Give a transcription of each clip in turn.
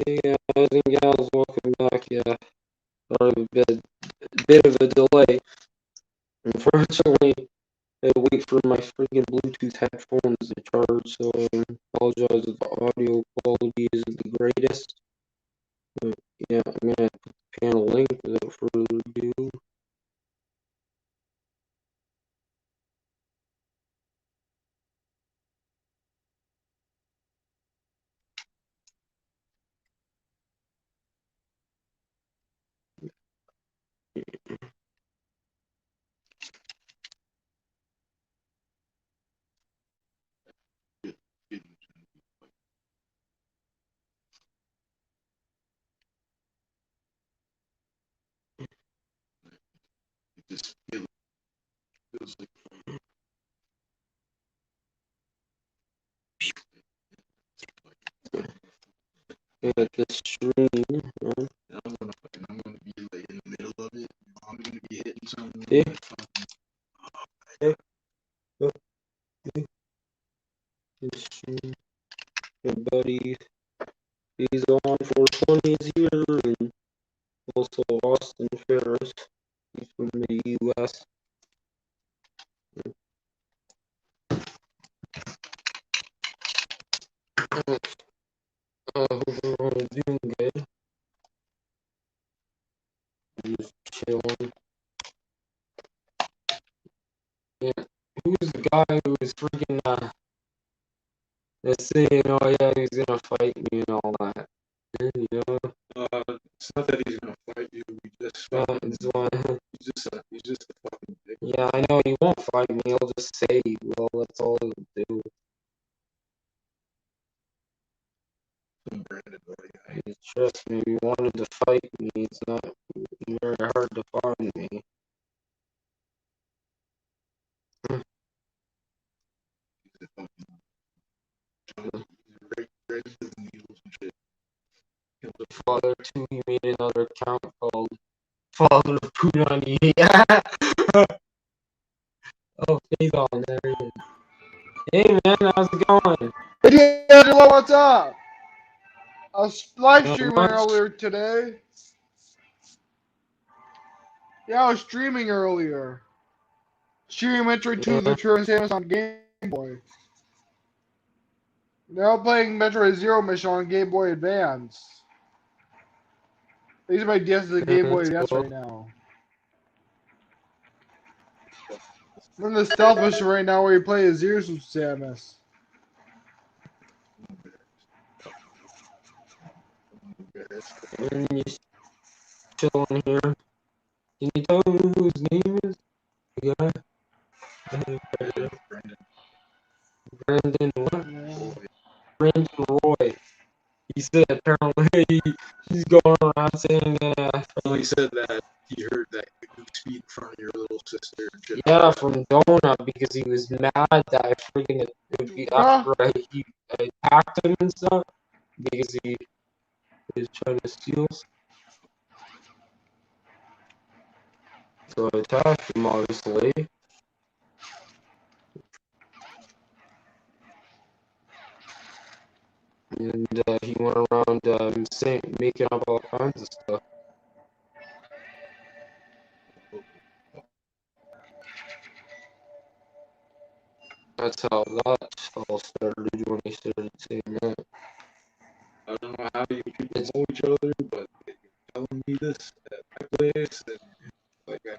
Hey guys and gals, welcome back. Yeah, sorry, a bit of a delay. Unfortunately, I wait for my freaking Bluetooth headphones to charge, so I apologize if the audio quality isn't the greatest. But yeah, I'm gonna put the panel link without further ado. Yeah, the stream. I'm gonna be like in the middle of it. I'm gonna be hitting something. Yeah. Yeah. The stream. My buddy, he's on 420 is here, and also Austin Ferris. He's from the U.S. Hope we're all doing good. Just chilling. Yeah. Who's the guy who was freaking that's saying, oh yeah, he's gonna fight me and all that? You know? It's not that he's gonna fight you. We just It's one. he's just a fucking dick. Yeah, I know he won't fight me. He'll just say he will. That's all he'll do. Brandon, buddy. Trust me, if he wanted to fight me, it's not very hard to find me. Father 2, he made another account called Father Punani. Oh, he's on there. Hey man, how's it going? Hey Angelo, what's up? I was live Not streaming much. earlier today. Yeah, I was streaming earlier. Streaming Metroid 2 the True and Samus on Game Boy. Now playing Metroid Zero Mission on Game Boy Advance. These are my DS to the Game Boy Advance right now. I'm in the stealth mission right now where you play as Zero with Samus. And he's chilling here. Can you tell me who his name is? The guy? Brandon what? Yeah. Brandon Roy. He said apparently he's going around saying Well, he said that he heard that you speak in front of your little sister. Yeah, from Donut because he was mad that I freaking after I attacked him and stuff because he was trying to steal. So I attacked him obviously. And he went around making up all kinds of stuff. That's how that all started when he started saying that. I don't know how you people know each other, but you're telling me this at my place, and like I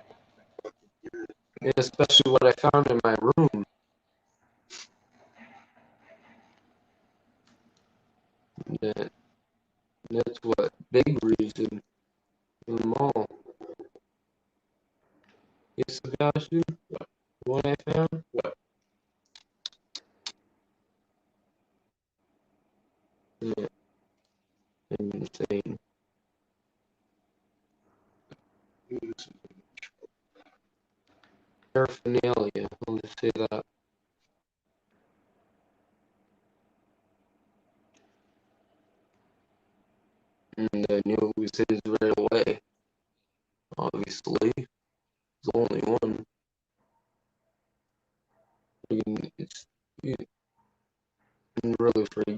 fucking hear it. And especially what I found in my room. That's what big reason for them all. Yes, Sebastian? What I found? What? Yeah. Insane. Paraphernalia, I'll just say that. And I knew it was his right away. Obviously. It's the only one. I mean, it's really free.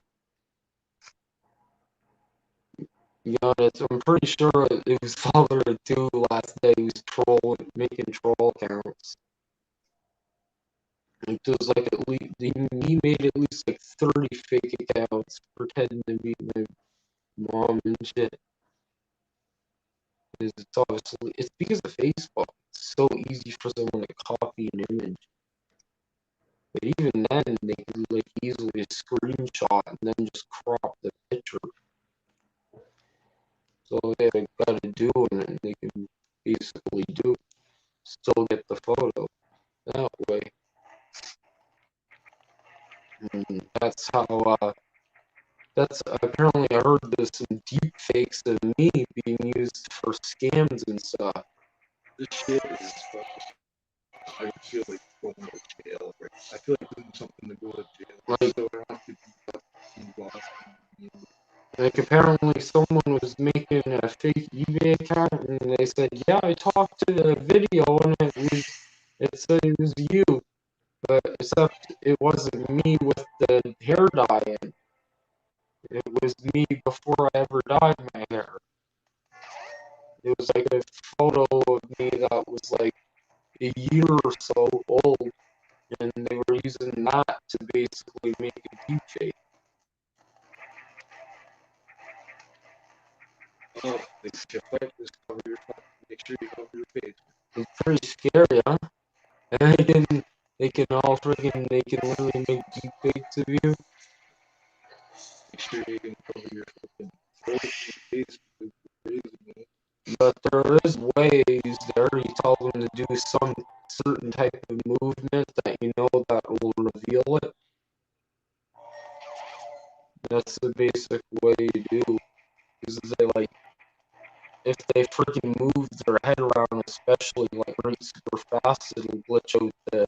be honest, I'm pretty sure it was Father too last day. He was making troll accounts. It was like at least he made at least like 30 fake accounts pretending to be my mom and shit. It's obviously it's because of Facebook. It's so easy for someone to copy an image. But even then, they could like easily screenshot and then just crop the picture. So they gotta do and they can basically still get the photo that way. And that's how that's apparently I heard there's some deep fakes of me being used for scams and stuff. This shit is fucking. I feel like going to jail. Right? I feel like doing something to go to jail. Like, so I don't have to be fucking Boston. Like apparently someone was making a fake eBay account and they said, yeah, I talked to the video and it said it was you, but except it wasn't me with the hair dye in. It was me before I ever dyed my hair. It was like a photo of me that was like a year or so old, and they were using that to basically make a deep fake. Oh, they should fight this. Cover your fucking. Make sure you cover your face. It's pretty scary, huh? And they can literally make deep fakes of you. Make sure you can cover your fucking face. But there is ways there. You tell them to do some certain type of movement that you know that will reveal it. That's the basic way you do. Because if they freaking move their head around, especially like right super fast, it'll glitch out the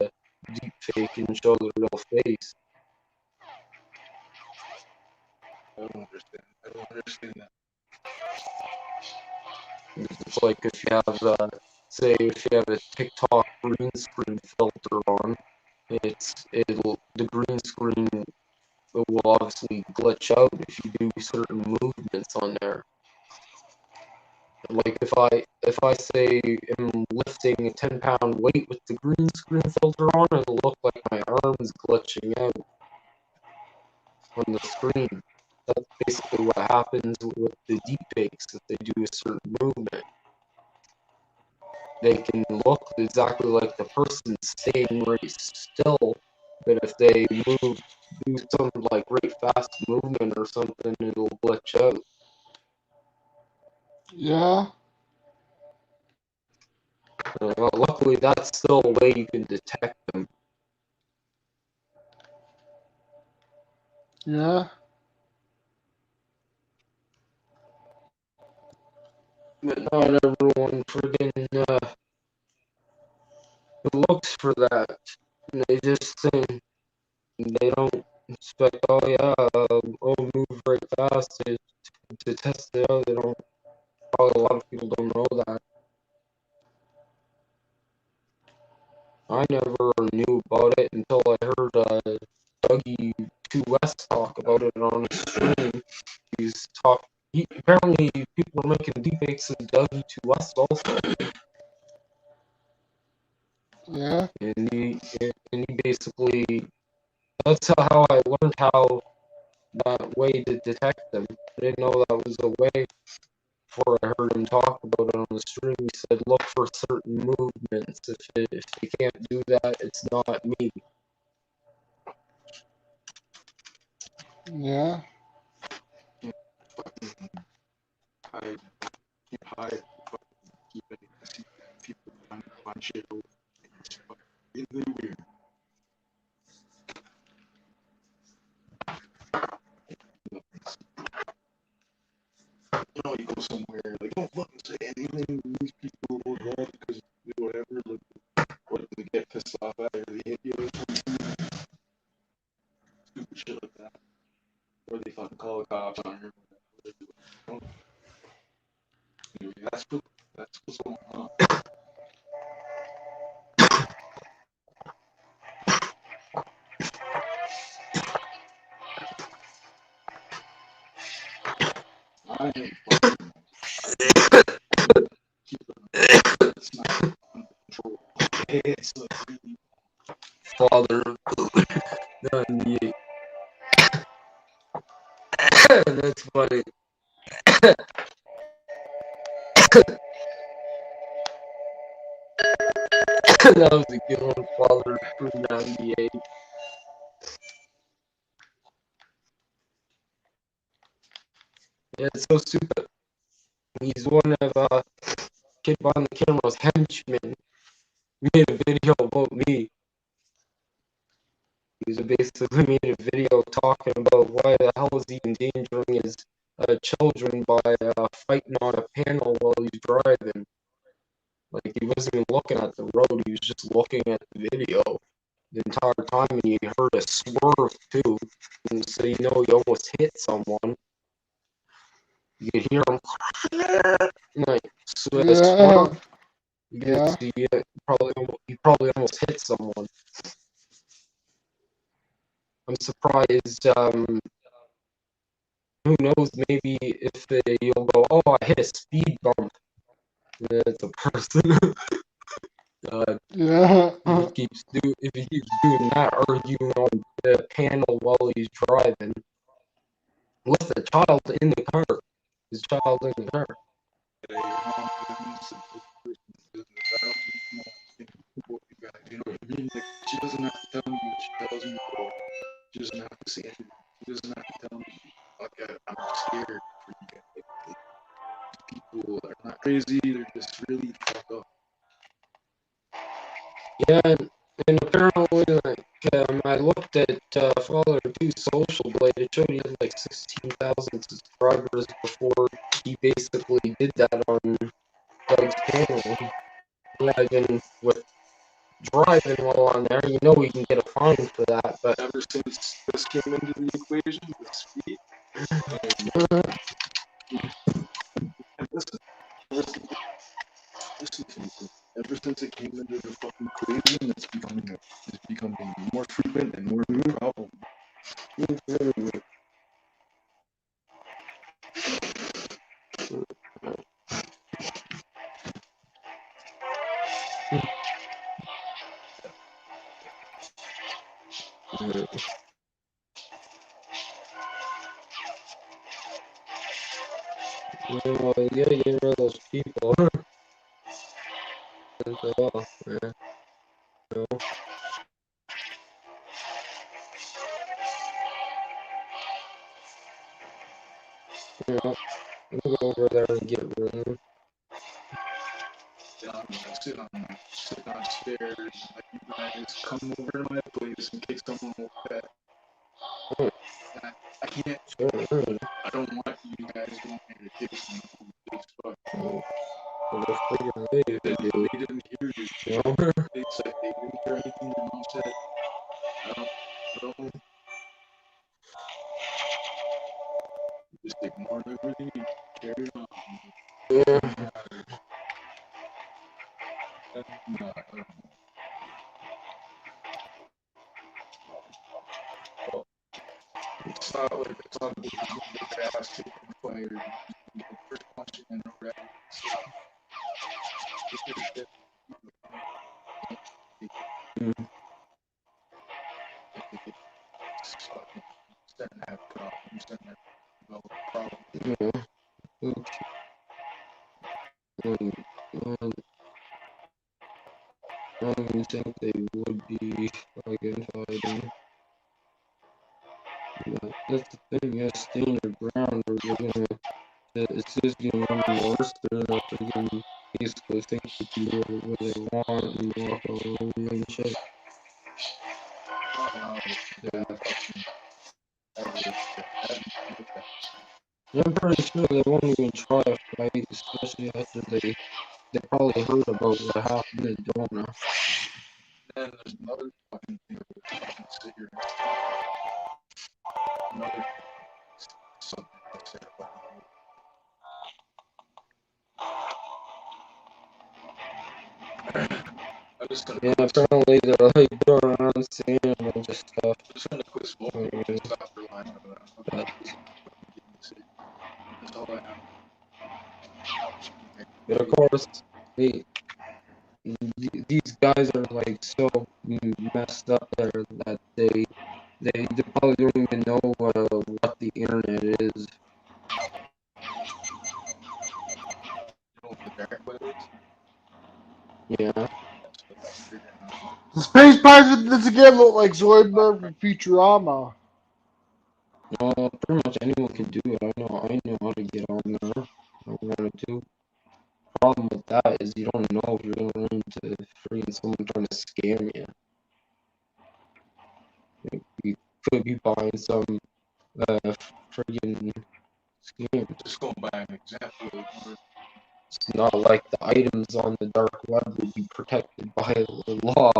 deep fake and show their real face. I don't understand that. It's like if you have, say, if you have a TikTok green screen filter on, the green screen will obviously glitch out if you do certain movements on there. Like if I say I'm lifting a 10-pound weight with the green screen filter on, it'll look like my arm's glitching out on the screen. That's basically what happens with the deepfakes if they do a certain movement. They can look exactly like the person staying right still, but if they do some like right fast movement or something, it'll glitch out. Yeah. Luckily, that's still a way you can detect them. Yeah. But not everyone friggin' looks for that. They just think they don't expect, oh yeah, I'll move right fast to test it out. They don't. Probably a lot of people don't know that. I never knew about it until I heard Dougie 2 West talk about it on his stream. Apparently people are making deepfakes of Dougie 2 West also. Yeah. And he basically, that's how I learned how that way to detect them. I didn't know that was a way before I heard him talk about it on the stream. He said, look for certain movements. If you can't do that, it's not me. Yeah. Hide, keep hide, keep it. See people trying to find shit over. It's fucking really weird. You know, you go somewhere like don't fucking say anything to these people or whatever because whatever, like, what they get pissed off at or they hit you or something. Stupid shit like that. Or they fucking call the cops on you. Anyway, that's what's going on. I ain't fucking keep it. It's not under control. It's like really. Father 98. That's funny. That was a good one, Father 98. Yeah, it's so stupid. He's one of kid behind the camera's henchmen. Made a video about me. He basically made a video talking about why the hell is he endangering his children by fighting on a panel while he's driving. Like, he wasn't even looking at the road, he was just looking at the video the entire time, and he heard a swerve too. And so you know he almost hit someone. You could hear him like swerve. You could see it. He probably almost hit someone. I'm surprised. Who knows? Maybe if you'll go, oh, I hit a speed bump. And it's a person. If he keeps doing that, arguing on the panel while he's driving with the child in the car. His child in the car. Your mom's business, it's a person's business. I don't think what you guys, you know what I mean? Like, she doesn't have to tell me what she tells me, or she doesn't have to say anything. She doesn't have to tell me, like, I'm scared for you guys. Like, people are not crazy, they're just really fucked up. Yeah, and apparently, like, I looked at Father 2's social blade. It showed he had like 16,000 subscribers before he basically did that on Doug's channel. Imagine with driving while on there, you know we can get a fine for that, but ever since this came into the equation, the speed. Listen to me. Ever since it came into the fucking equation, it's becoming more frequent and more of a problem. Well, you gotta get rid of those people. We'll go over there and get rid of them. Sit downstairs, like, you guys come over to my place in case someone will bet. I can't. I don't want you guys going to take some Facebook. They didn't hear you. They said they didn't hear anything your mom said. I don't. Just ignore everything and carry on. It's not like it's not like the ass taking fire. First punching and already. Starting to have problems. Starting to develop problems. I don't even think they would be fucking fighting. But that's the thing, you gotta stand your ground, or they're gonna. It's just getting worse. They're not gonna basically think they can do what they want and walk all over you and shit. I'm pretty sure they won't even try a fight, especially after they probably heard about what happened in Dona. And there's another fucking thing that we can sit here and another something to say about Yeah, apparently they're like going around saying a bunch of stuff. I'm just gonna quit smoking and stop relying on that. That's all I have. But of course, they, these guys are like so messed up there that they probably don't even know what the internet is. You know what the dark web is? Yeah. That's what I'm figuring out. The space pirate this again look like Zoidberg from Futurama. Well, pretty much anyone can do it. I know how to get on there. I wanted to. Problem with that is you don't know if you're gonna run into freaking someone trying to scam you. Like, you could be buying some freaking scam. Just going by an example of where It's not like the items on the dark web would be protected by the law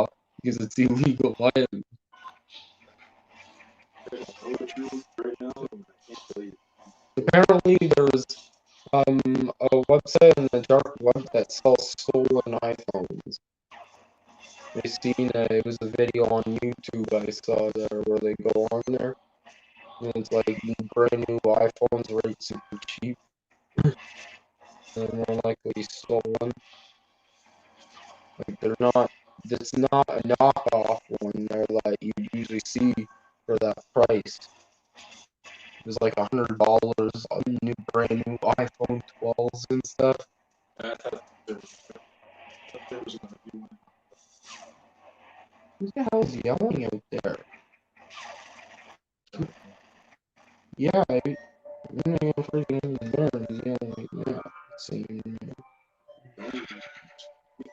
because it's illegal items. I don't know the truth right now. I can't tell you. Apparently, there's a website on the dark web that sells stolen iPhones. I seen it was a video on YouTube I saw there where they go on there and it's like brand new iPhones right super cheap and more likely stolen. Like it's not a knockoff one there that you usually see for that price. It was like $100 on new brand new iPhone 12s and stuff. I thought there was gonna be one. Who the hell's yelling out there? Yeah, I'm freaking burns yelling like that. Saying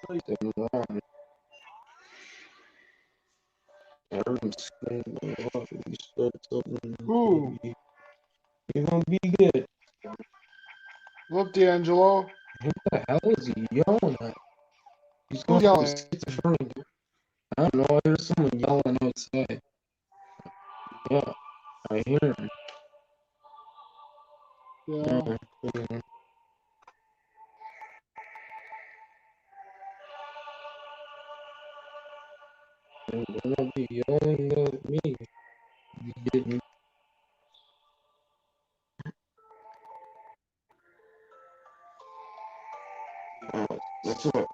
something wrong. I heard him scream a lot. He said something. Ooh, You're gonna be good. look, D'Angelo. What the hell is he yelling at? He's going Who's through yelling? schizophrenic. I don't know. I hear someone yelling outside. Yeah, I hear him. Yeah. Yeah. They're gonna be yelling at me. You get me? That's what.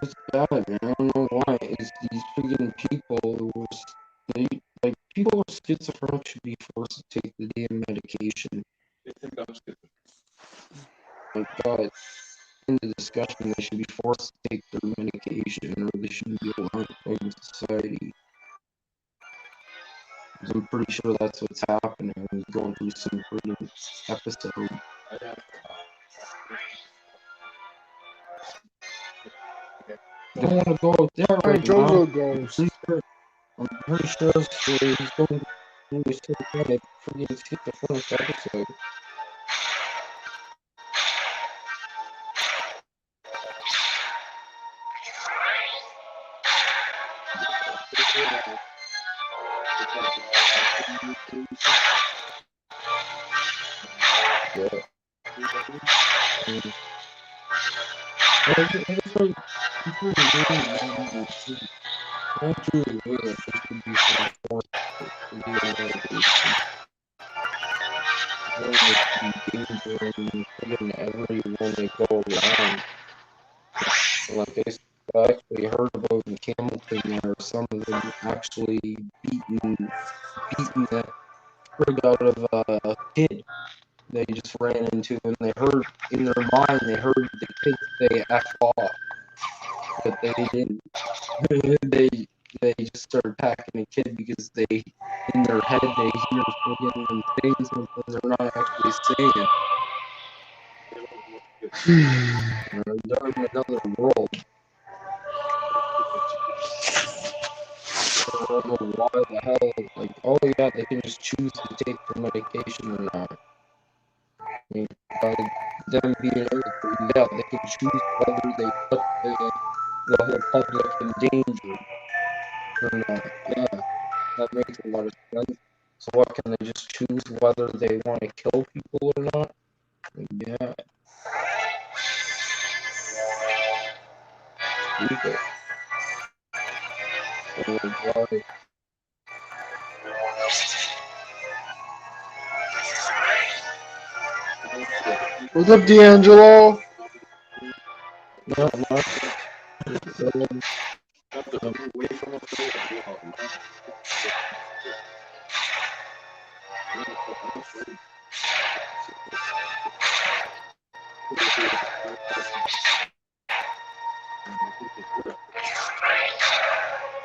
It's bad, man. I don't know why. It's these freaking people who are, like, people with schizophrenic should be forced to take the damn medication. They think I'm stupid. Like, God, in the discussion, they should be forced to take their medication or they shouldn't be allowed in society. Because I'm pretty sure that's what's happening. He's going through some freaking episode. I have You don't want to go out there Hey, right now. Jojo goes. I'm pretty sure he's going through some kind of freaking schizophrenic episode. Yeah. It's like, it's really mean. I truly believe that they should be forced to be in medication. They're endangering freaking everyone they go around. Like I actually heard about in Hamilton there, some of them actually beating the frig out of a kid they just ran into, and they heard in their mind they heard the kids say "f off," but they didn't. they just started attacking the kid because they in their head they hear friggin' them saying something they're not actually saying. They're in another world. I don't know why the hell, like, oh yeah, they can just choose to take their medication or not. I mean, by them being able to, yeah, they can choose whether they put the whole public in danger or not. Yeah, that makes a lot of sense. So what, can they just choose whether they want to kill people or not? Yeah. Stupid. So why? What's up, D'Angelo? Not much. Got the away from us.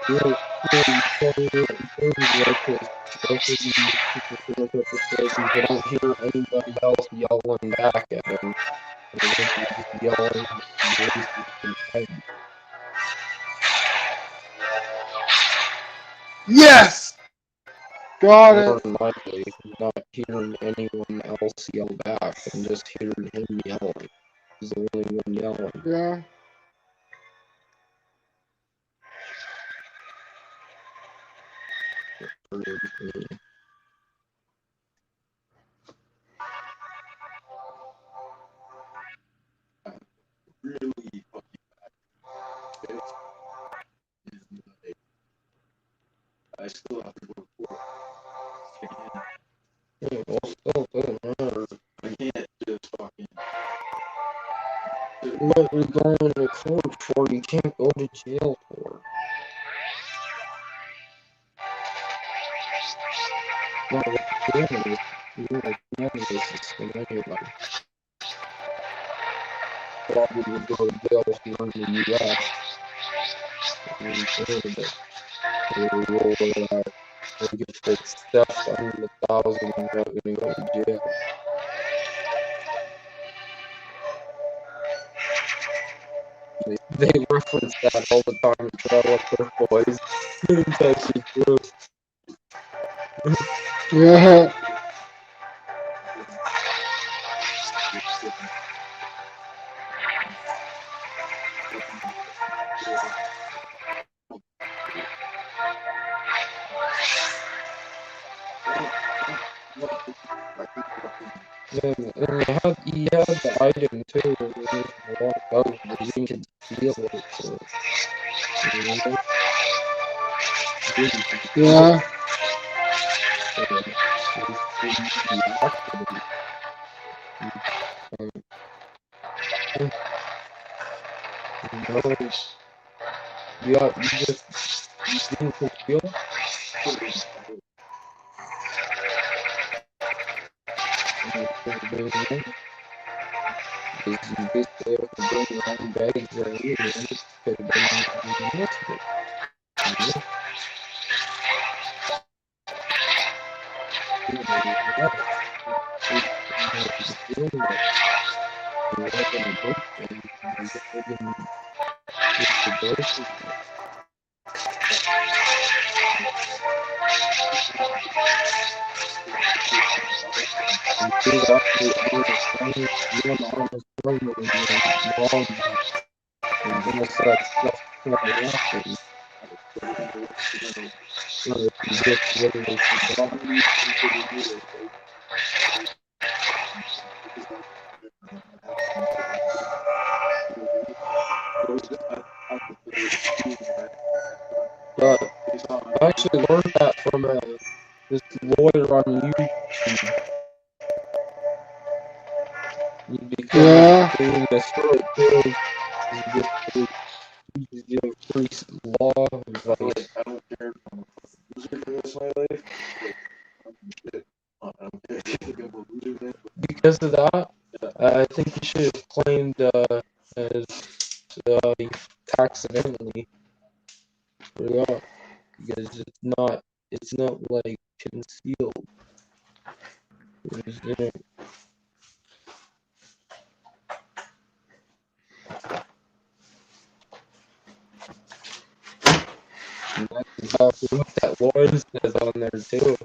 Yeah, yeah, you tell me what it feels like this. Both of you people feel like at the station, but I don't hear anybody else yelling back at him. I think you're just yelling voices in head. Yes! Got More it. than likely, I'm not hearing anyone else yell back. I'm just hearing him yelling. He's the only one yelling. Yeah. Yeah. Really fucking bad. I still have to go to court. Yeah, well, still, it doesn't matter. I can't just fucking. What you're going to court for, you can't go to jail for. Not with the cannabis system anyway. Probably would go to jail here in the US. In Canada. They roll it out. Like if it's theft under 1,000, you're not gonna go to jail. They reference that all the time in Trailer Park Boys. It's actually true. Yeah. And he had the item too. When he walked out, you could feel it. So, you know, Yeah. Yeah, you didn't feel because you basically have to bring your own bags or anything. It could have been municipal. You know? Almost that stuff can't happen. If you just literally forgot. But I actually learned that from this lawyer on YouTube. You become Yeah. doing this right too. You give free law advice. I don't care if I'm a loser for the rest of my life. I don't care if I'm a loser, man. Because of that, I think you should have claimed as accidentally. Yeah, because it's not like concealed. It's, you know, and that's exactly what that lawyer says on there too.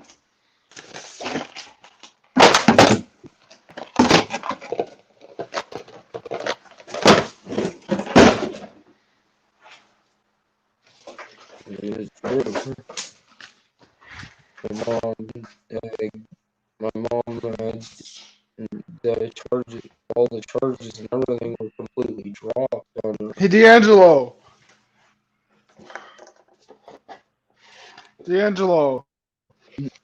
It's true. My mom, my mom, the charges, all the charges and everything were completely dropped on her. Hey, D'Angelo. D'Angelo.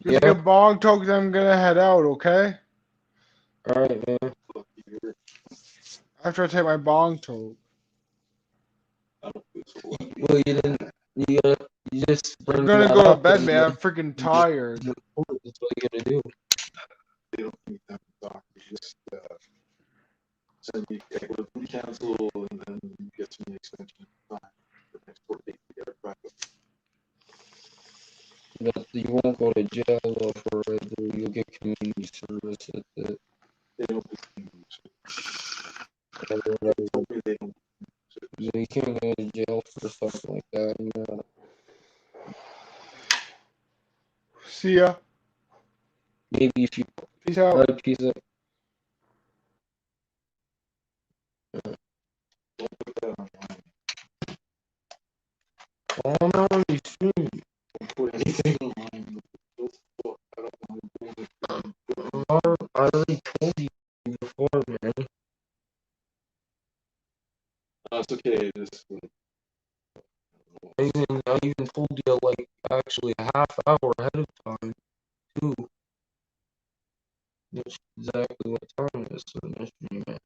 Just Yeah, get bong tokens. I'm gonna head out. Okay. alright, man. After I take my bong toke. I don't feel so lucky. Well, you didn't. You just I'm bring gonna that go to up bed, and man. then I'm freaking you just tired. move forward. That's what you gotta do. They don't give me time to talk. They just send me paperwork from council and then you get to me extension time for next court date to get it back up. But you won't go to jail for it. You'll get community service at the. They don't do things. They Whatever. told me they don't do things. You can't go to jail for something like that. You know. See ya. Maybe if you. Peace out. Alright, peace out. Don't put that online. Oh no, you shouldn't. Don't put anything online. I don't know. I already told you before, man. It's okay. I even told you like actually a half hour ahead of time too. That's exactly what time it is. So man.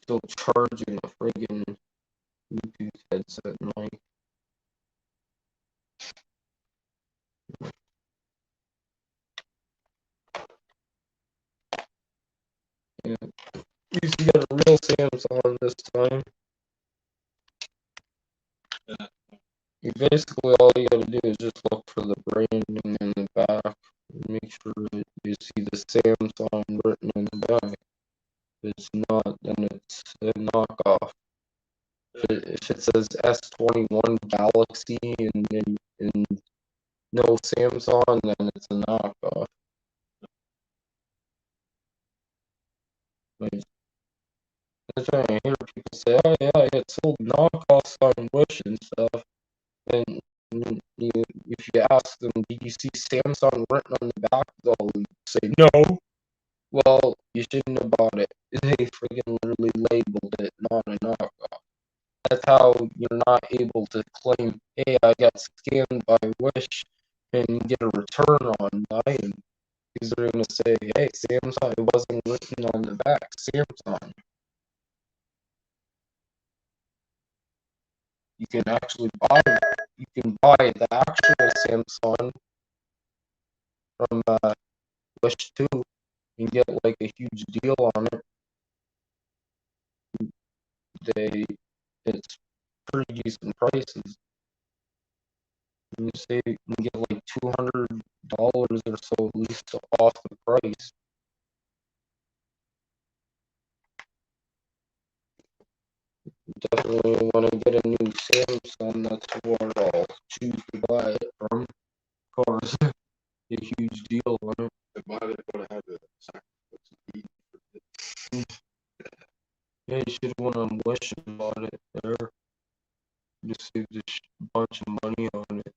Still charging a friggin' Bluetooth headset mic. Yeah. At least you got a real Samsung this time. Yeah. You basically all you gotta do is just look for the branding in the back. Make sure that you see the Samsung written in the back. If it's not, then it's a knockoff. If it says S21 Galaxy and no Samsung, then it's a knockoff. Like, that's why I hear people say, "Oh yeah, it sold knockoffs on Wish and stuff." And if you ask them, "Did you see Samsung written on the back?" They'll say, "No." Well, you shouldn't have bought it. They freaking literally labeled it not a knockoff. That's how you're not able to claim, "Hey, I got scammed by Wish," and get a return on buying. Because they're gonna say, "Hey, Samsung, it wasn't written on the back. Samsung." You can actually buy. You can buy the actual Samsung from Wish too, and get like a huge deal on it. It's pretty decent prices. You say you can get like $200 or so at least off the price. Definitely want to get a new Samsung. That's where I'll choose to buy it from. Of course, a huge deal on it. If I would have had to sacrifice to eat for it. Yeah, you should have went on Wish and bought it there. Just saved a bunch of money on it.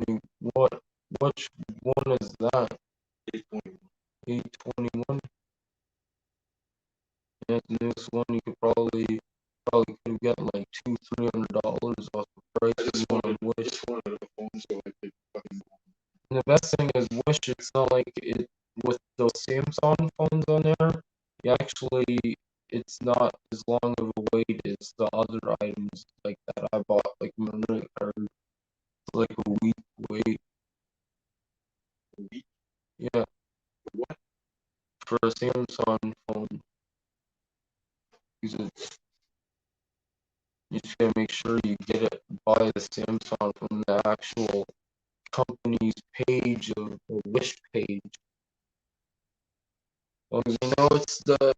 I mean, which one is that? 8.1. 821? Yeah, the newest one you could probably could have gotten like $200-$300 off the price I if you just went on wanted, Wish. just wanted a phone so I could fucking. And the best thing is Wish, it's not like it with those Samsung phones on there. You actually, it's not as long of a wait as the other items like that I bought, like my credit card. It's like a week wait. A week? Yeah, What? for a Samsung phone. Because you just gotta make sure you get it, buy the Samsung from the actual company's page of the Wish page. Well, you know it's the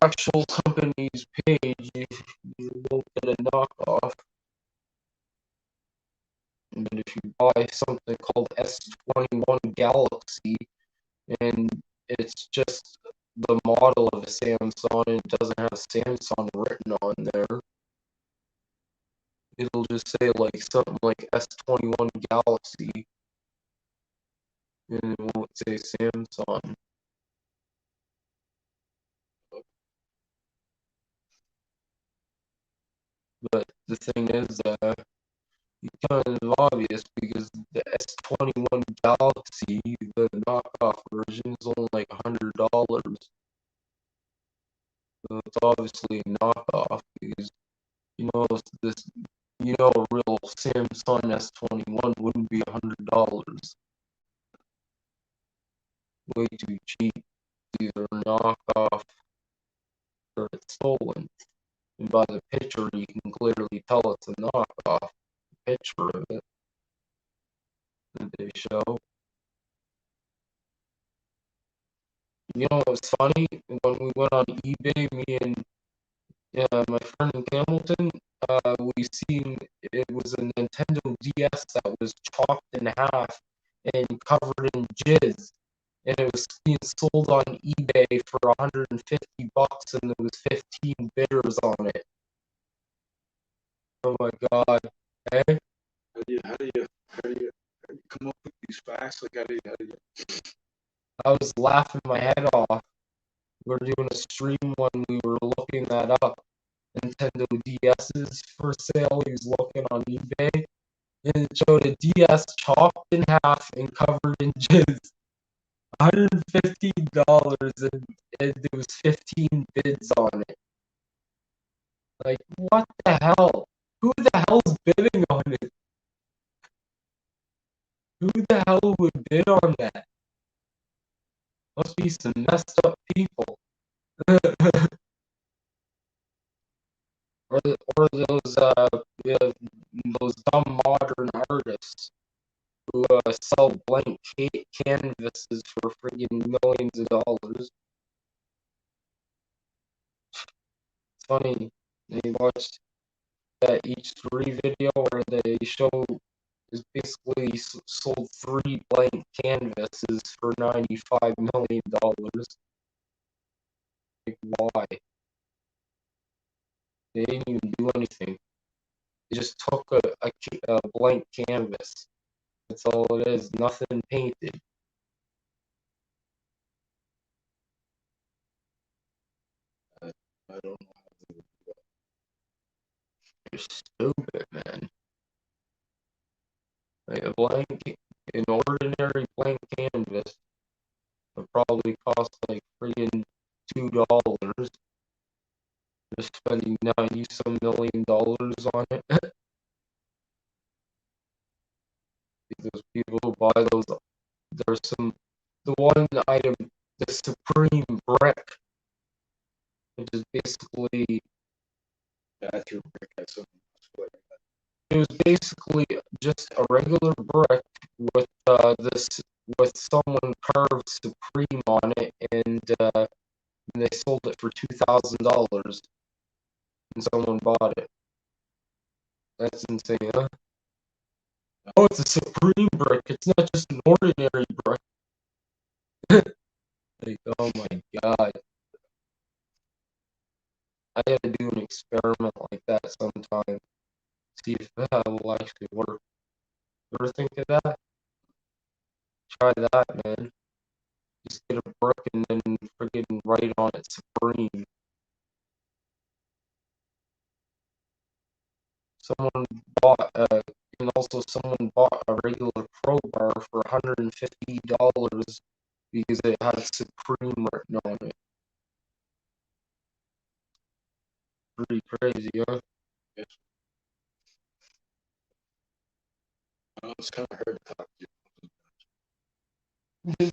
actual company's page, you won't get a knockoff. But if you buy something called S21 Galaxy, and it's just the model of a Samsung, and it doesn't have Samsung written on there. It'll just say like something like S21 Galaxy, and it won't say Samsung. But the thing is, it's kind of obvious because the S21 Galaxy, the knockoff version, is only like $100. So it's obviously a knockoff because you know this, a real Samsung S21 wouldn't be $100. Way too cheap. It's either a knockoff or it's stolen. And by the picture, you can clearly tell it's a knockoff. Picture of it that they show. You know what's funny? When we went on eBay, me and my friend in Hamilton, we seen it was a Nintendo DS that was chopped in half and covered in jizz, and it was being sold on eBay for $150, and there was 15 bidders on it. Oh my God! Eh? How do you come up with these facts? Like, how do you? I was laughing my head off. We were doing a stream when we were looking that up. Nintendo DS's for sale. He was looking on eBay, and it showed a DS chopped in half and covered in jizz. $115, and there was 15 bids on it. Like, what the hell? Who the hell's bidding on it? Who the hell would bid on that? Must be some messed up people. or those dumb modern artists who sell blank canvases for friggin' millions of dollars. It's funny. They watched that H3 video where they show is basically sold 3 blank canvases for $95 million. Like, why? They didn't even do anything. They just took a blank canvas. That's all it is. Nothing painted. I don't know how to do that. You're stupid, man. Like an ordinary blank canvas would probably cost like friggin' $2. They're spending 90 some million dollars on it. Those people who buy those, there's the one item, the Supreme brick, which is basically, Bathroom brick has something. it was basically just a regular brick with with someone carved Supreme on it, and they sold it for $2,000, and someone bought it. That's insane, huh? Oh, it's a Supreme brick. It's not just an ordinary brick. Like, oh my God. I gotta do an experiment like that sometime. See if that will actually work. Ever think of that? Try that, man. Just get a brick and then friggin' write on it Supreme. Someone bought and also someone bought a regular crowbar for $150 because it had Supreme written on it. Pretty crazy, huh? Yes. It's kind of hard to talk to you.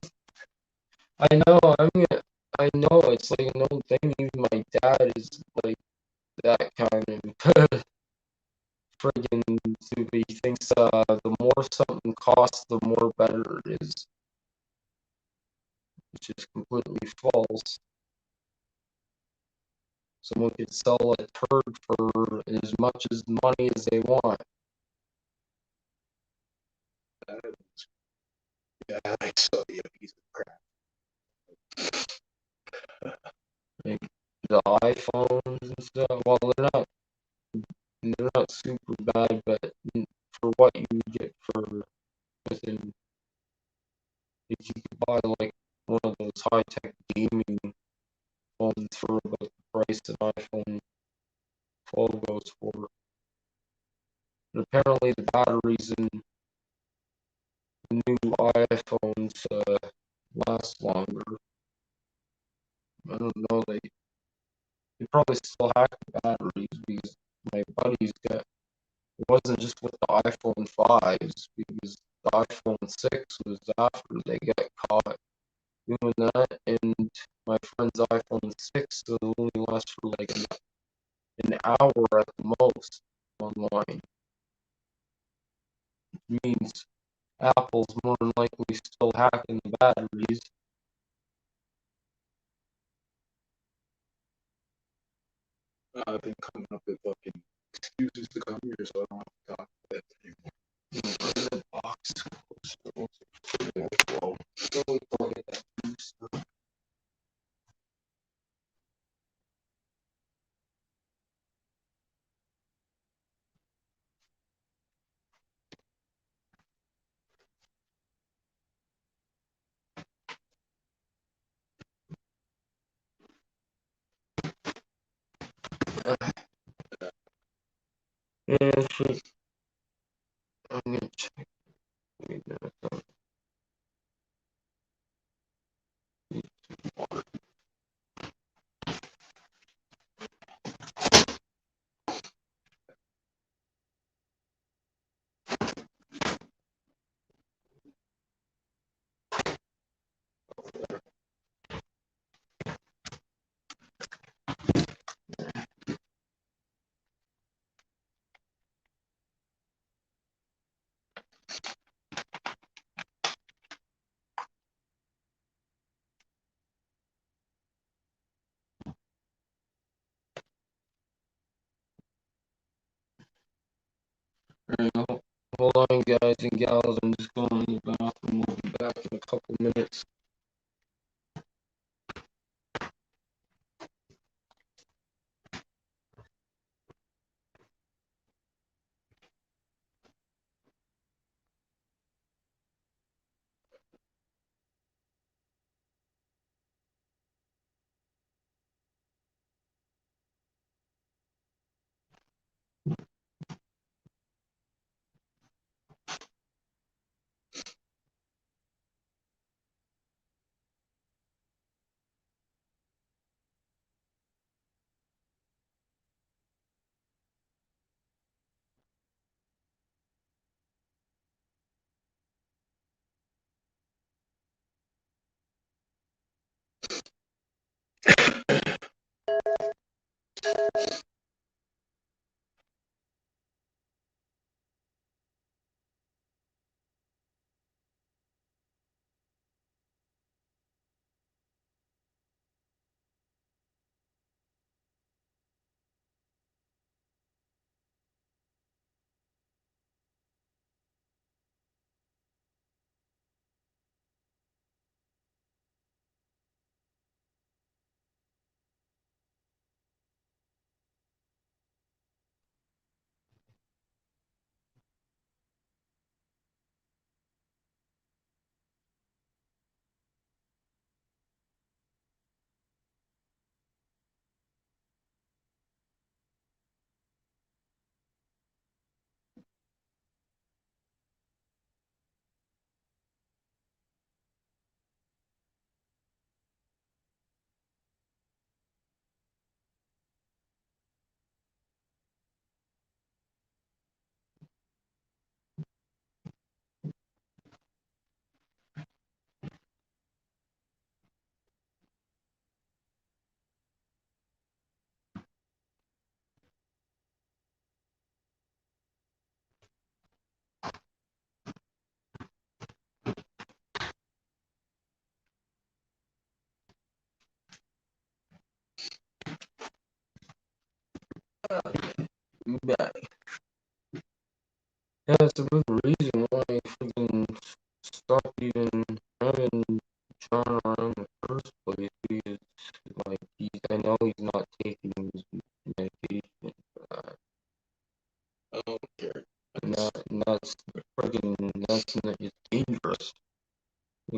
I know, I know it's like an old thing. Even my dad is like that kind of friggin' stupid. He thinks the more something costs, the more better it is, which is completely false. Someone could sell a turd for as much as money as they want. Yeah, I saw you a piece of crap. the iPhones and stuff. Well, they're not super bad, but for what you get for within, if you could buy like one of those high tech gaming phones for about the price an iPhone 12 goes for. And apparently the batteries in the new iPhones last longer. I don't know, they probably still hack the batteries because my buddy's got, it wasn't just with the iPhone 5s because the iPhone 6 was after they got caught doing that, and my friend's iPhone 6 only lasts for like an hour at the most online. It means Apple's more than likely still hacking the batteries. I've been coming up with fucking excuses to come here, so I don't have to talk to that anymore. The box. Well, Don't forget that booster. Yeah, shit. I'm gonna check. Wait a minute. Alright, hold on, guys and gals. I'm just going to the bathroom. We'll be back in a couple minutes. I'm back. Yeah, it's a big reason why I freaking stopped even having John around in the first place. Because, like, I know he's not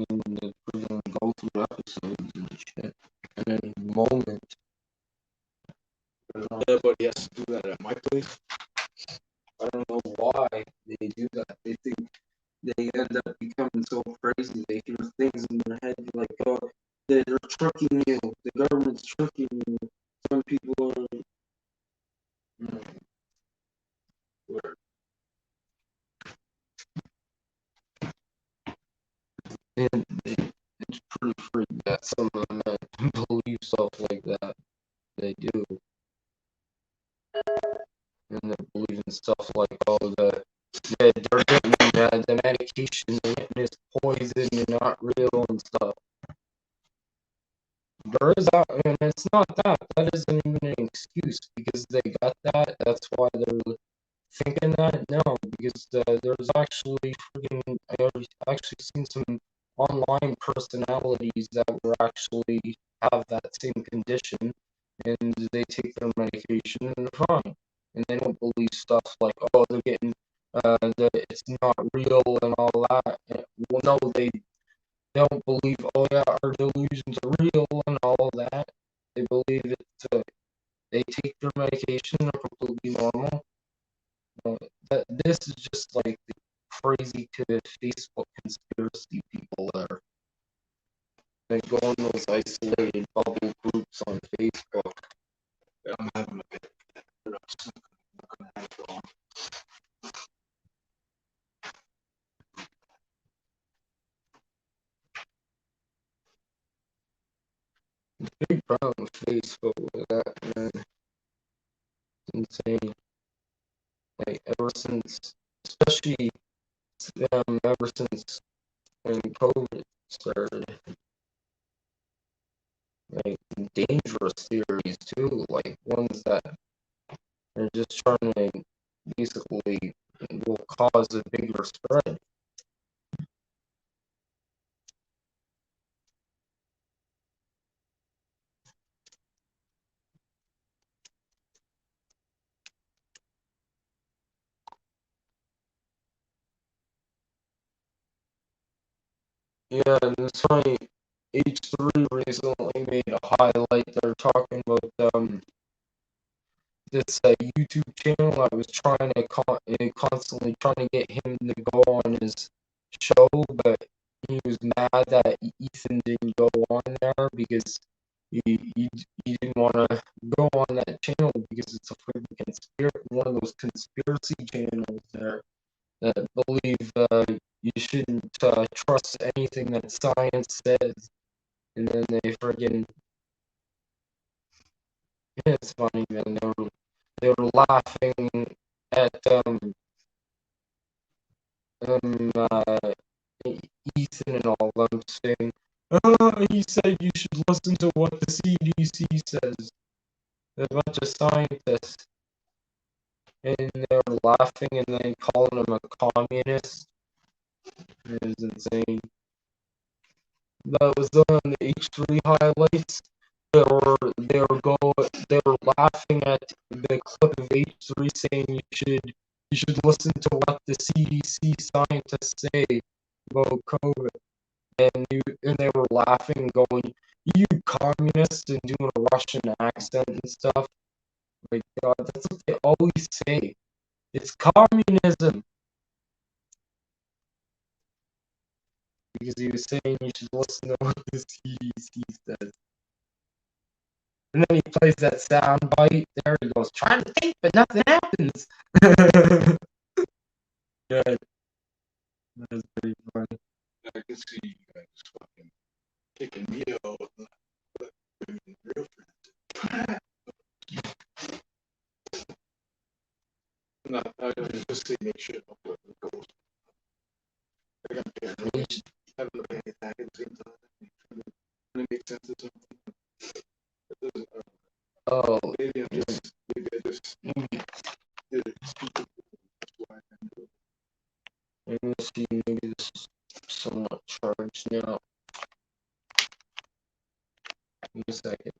and they freaking go through episodes and shit in any moment. Everybody has to do that at my place. I don't know why they do that. They think they end up becoming so crazy. They hear things in their head like, oh, they're tricking you. The government's tricking you. Some people are. Whatever. And it's pretty freaky that some of them believe stuff like that. They do. And they're believing stuff like, oh, they're getting the medication they're getting is poison and not real and stuff. There is that, and it's not that. That isn't even an excuse because they got that. That's why they're thinking that. No, because there's actually freaking. I've actually seen some online personalities that were actually have that same condition, and they take their medication and they're fine, and they don't believe stuff like, oh, they're getting that it's not real and all that. Well, no, they don't believe, oh yeah, our delusions are real and all that. They believe it's, they take their medication, they're completely normal. This is just like the crazy Facebook conspiracy people there. They go in those isolated bubble groups on Facebook. I'm having a bit. I'm not gonna have it on. Big problem with Facebook with that, man. It's insane. Like ever since, especially ever since when COVID started, like dangerous theories too, like ones that are just trying to basically will cause a bigger spread. Yeah, and it's funny. H3 recently made a highlight. They're talking about this YouTube channel. I was trying to constantly trying to get him to go on his show, but he was mad that Ethan didn't go on there because he didn't want to go on that channel because it's a freaking one of those conspiracy channels there that believe you shouldn't trust anything that science says, and then they friggin' it's funny, man. They were laughing at um uh, Ethan and all them saying, he said you should listen to what the CDC says. A bunch of scientists, and they were laughing and then calling him a communist. It was insane. That was on the H3 highlights. They were laughing at the clip of H3 saying you should listen to what the CDC scientists say about COVID, and they were laughing, going, "You communists," and doing a Russian accent and stuff. Like God, that's what they always say. It's communism because he was saying you should listen to what the CDC says. And then he plays that sound bite there. He goes, trying to think, but nothing happens. Yeah, that was pretty funny. I can see you guys fucking kicking me out. But real friends. No, I just say make shit up with the ghost. I got paranoid. Having a panic attack at the same time. Trying to make sense of something. Oh, Maybe I just did it. let me see. Maybe this is somewhat charged now. Give me a second.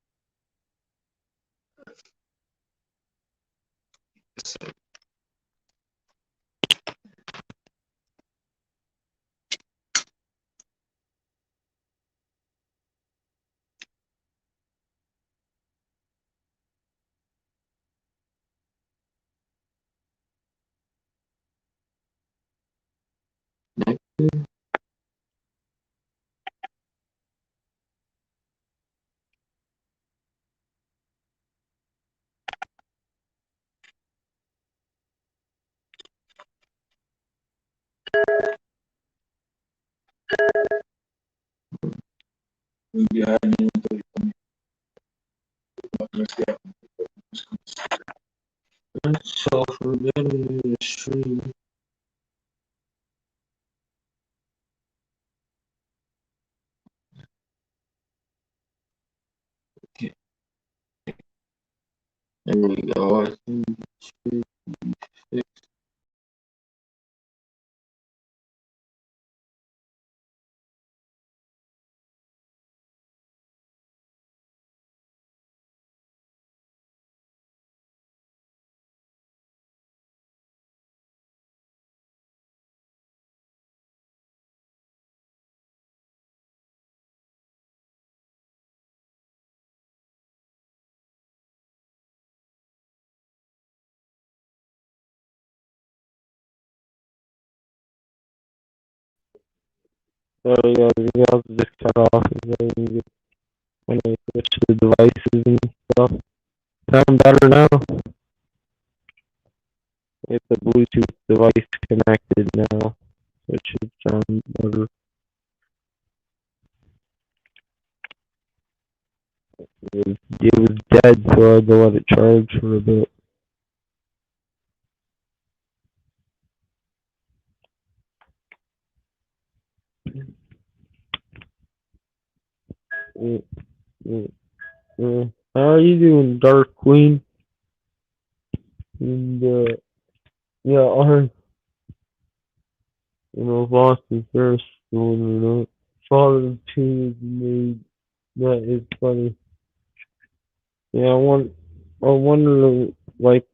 Yeah, I didn't tell you. Let's get So for getting the stream, okay, there we go. I think it should be fixed. Sorry guys, you have to just cut off when I switch the devices and stuff. Sound better now? Get the Bluetooth device connected now, so it should sound better. It was dead, so I had to let it charge for a bit. Mm, mm, How are you doing, Dark Queen? And yeah, I lost his first one or not. Father two is made. That is funny. Yeah, I wonder, like,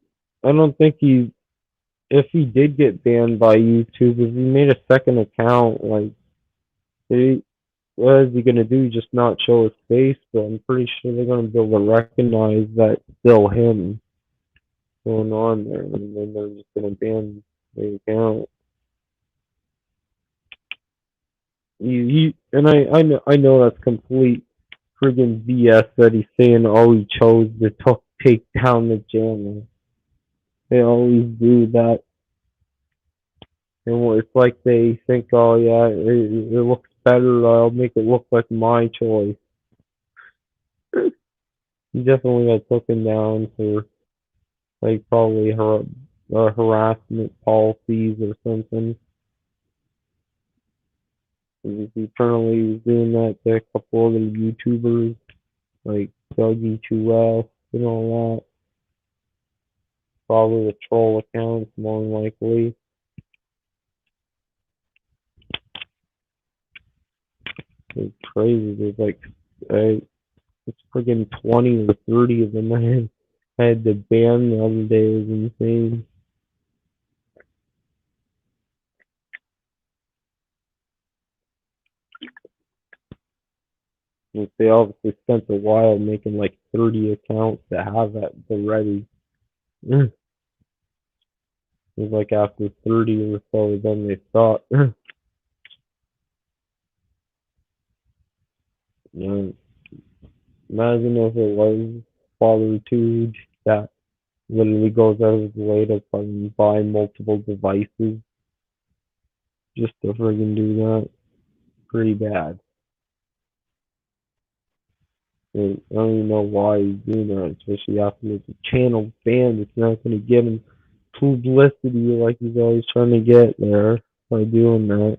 I don't think if he did get banned by YouTube, if he made a second account, like, what is he gonna do? Just not show his face? But I'm pretty sure they're gonna be able to recognize that it's still him going on there, and then they're just gonna ban the account. And I know that's complete friggin' BS that he's saying. Oh, he chose to take down the channel. They always do that. And it's like they think, oh yeah, it looks better. I'll make it look like my choice. He definitely got taken down for like probably harassment policies or something. He apparently was doing that to a couple other YouTubers like Dougie2S and all that. Probably the troll accounts, more than likely. It's crazy. There's like, it's friggin' 20 or 30 of them I had to ban the other day. It was insane. Like, they obviously spent a while making like 30 accounts to have that ready. It was like after 30 or so, then they thought, you know, imagine if it was Father 2 that literally goes out of his way to buy multiple devices just to friggin' do that. Pretty bad. I don't even know why he's doing that, especially after the channel banned. It's not going to give him publicity like he's always trying to get there by doing that.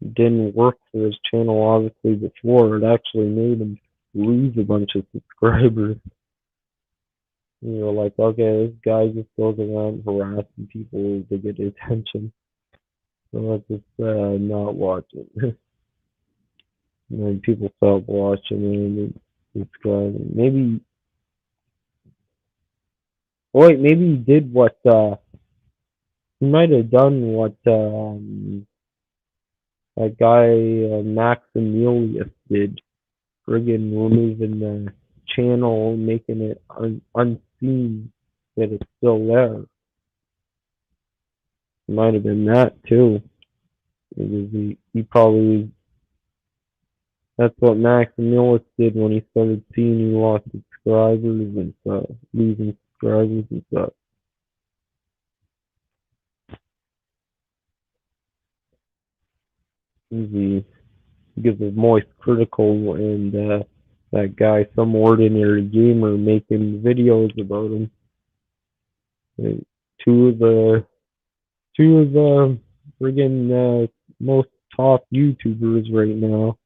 It didn't work for his channel, obviously, before. It actually made him lose a bunch of subscribers. Like, okay, this guy just goes around harassing people to get attention. So let's just not watch it. And then people stop watching and subscribing. Maybe he did what, he might have done what, that guy, Maximilius did. Friggin' removing the channel, making it unseen that it's still there. Might have been that too. Because he probably, that's what Maximilius did when he started seeing he lost subscribers and stuff, losing subscribers and stuff. Easy. because of Moist Critical and that guy, some ordinary gamer, making videos about him. And two of the two of the friggin' most top YouTubers right now.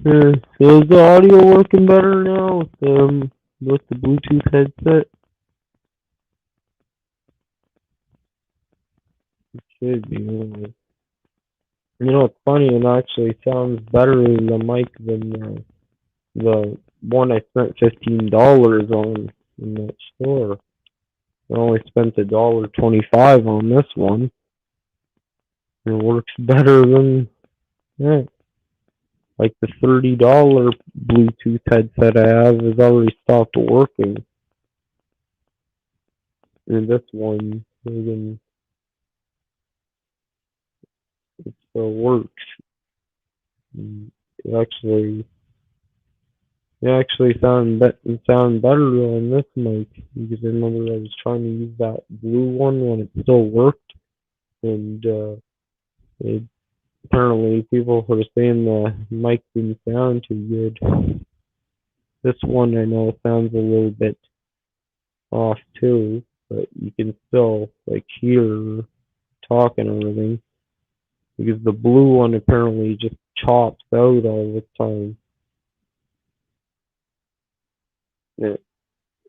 So is the audio working better now with the Bluetooth headset? It should be. You know, it's funny. It actually sounds better in the mic than the one I spent $15 on in that store. I only spent $1.25 on this one. It works better than that. Like the $30 Bluetooth headset I have has already stopped working. And this one, again, it still works. And it actually sound better on this mic because I remember I was trying to use that blue one when it still worked, and it, apparently people were saying the mic didn't sound too good. This one I know sounds a little bit off too, but you can still like hear talking and everything because the blue one apparently just chops out all the time. It,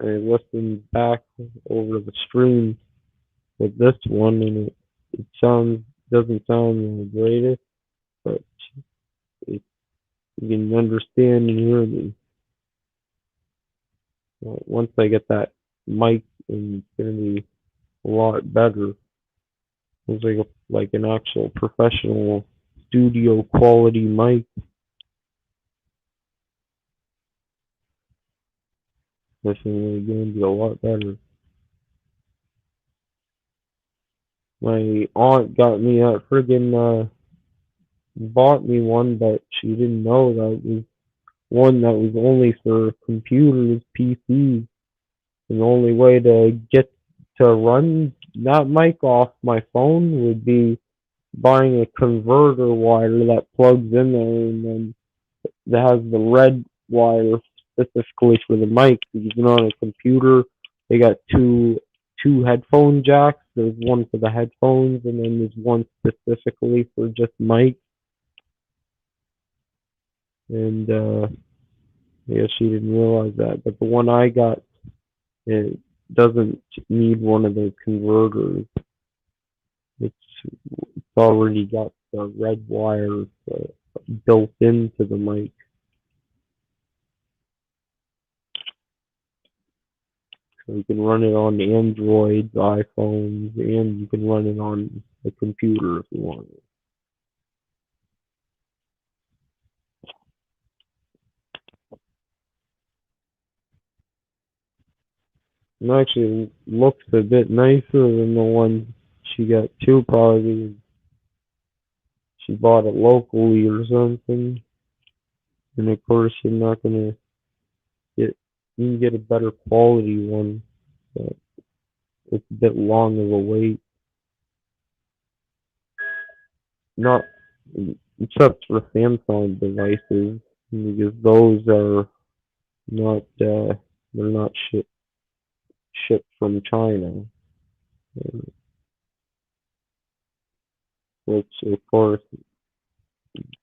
I listened back over the stream with this one, and it sounds doesn't sound the greatest, but it, you can understand and hear me. Once I get that mic, and it's gonna be a lot better. It's like an actual professional studio quality mic. Definitely going to be a lot better. My aunt got me a friggin' bought me one, but she didn't know that was one that was only for computers, PCs. And the only way to get to run that mic off my phone would be buying a converter wire that plugs in there, and then that has the red wire specifically for the mic. Because on a computer, they got two headphone jacks. There's one for the headphones, and then there's one specifically for just mic. And yeah, she didn't realize that. But the one I got, it doesn't need one of those converters. It's it's already got the red wires built into the mic. So you can run it on Androids, iPhones, and you can run it on a computer if you want. It actually looks a bit nicer than the one she got too, probably. She bought it locally or something. And of course, you're not gonna get, you can get a better quality one, but it's a bit long of a wait. Not except for Samsung devices, because those are not they're not shipped from China, which of course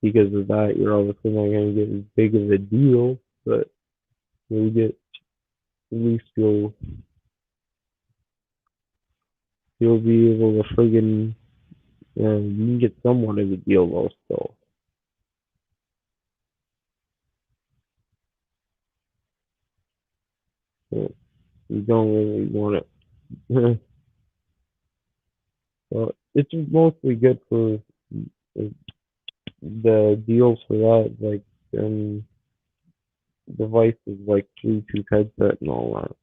because of that you're obviously not going to get as big of a deal, but you'll get at least you'll be able to friggin' you can get somewhat of a deal though still. So you don't really want it. it's mostly good for the deals for that, like devices like Bluetooth headset and all that,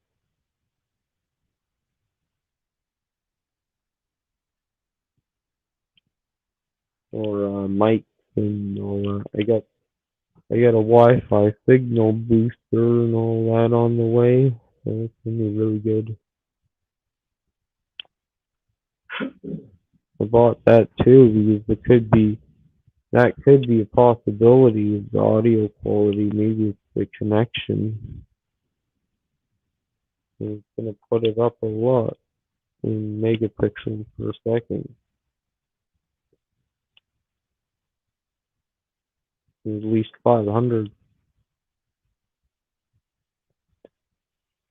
or mics and all that. I got a Wi-Fi signal booster and all that on the way, so it's gonna be really good. I bought that too because that could be a possibility of the audio quality. Maybe it's the connection. It's gonna put it up a lot in megapixels per second, at least 500.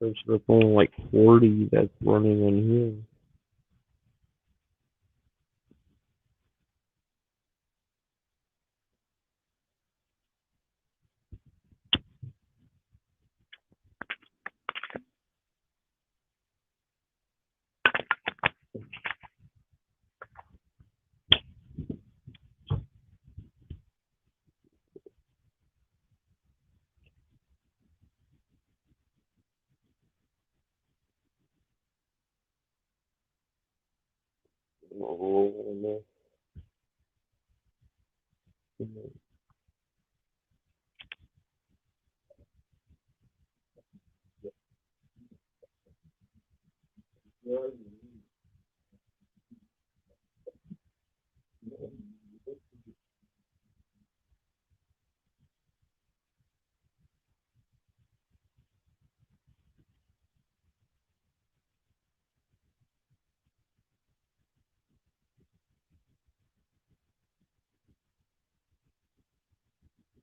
There's only like 40 that's running on here.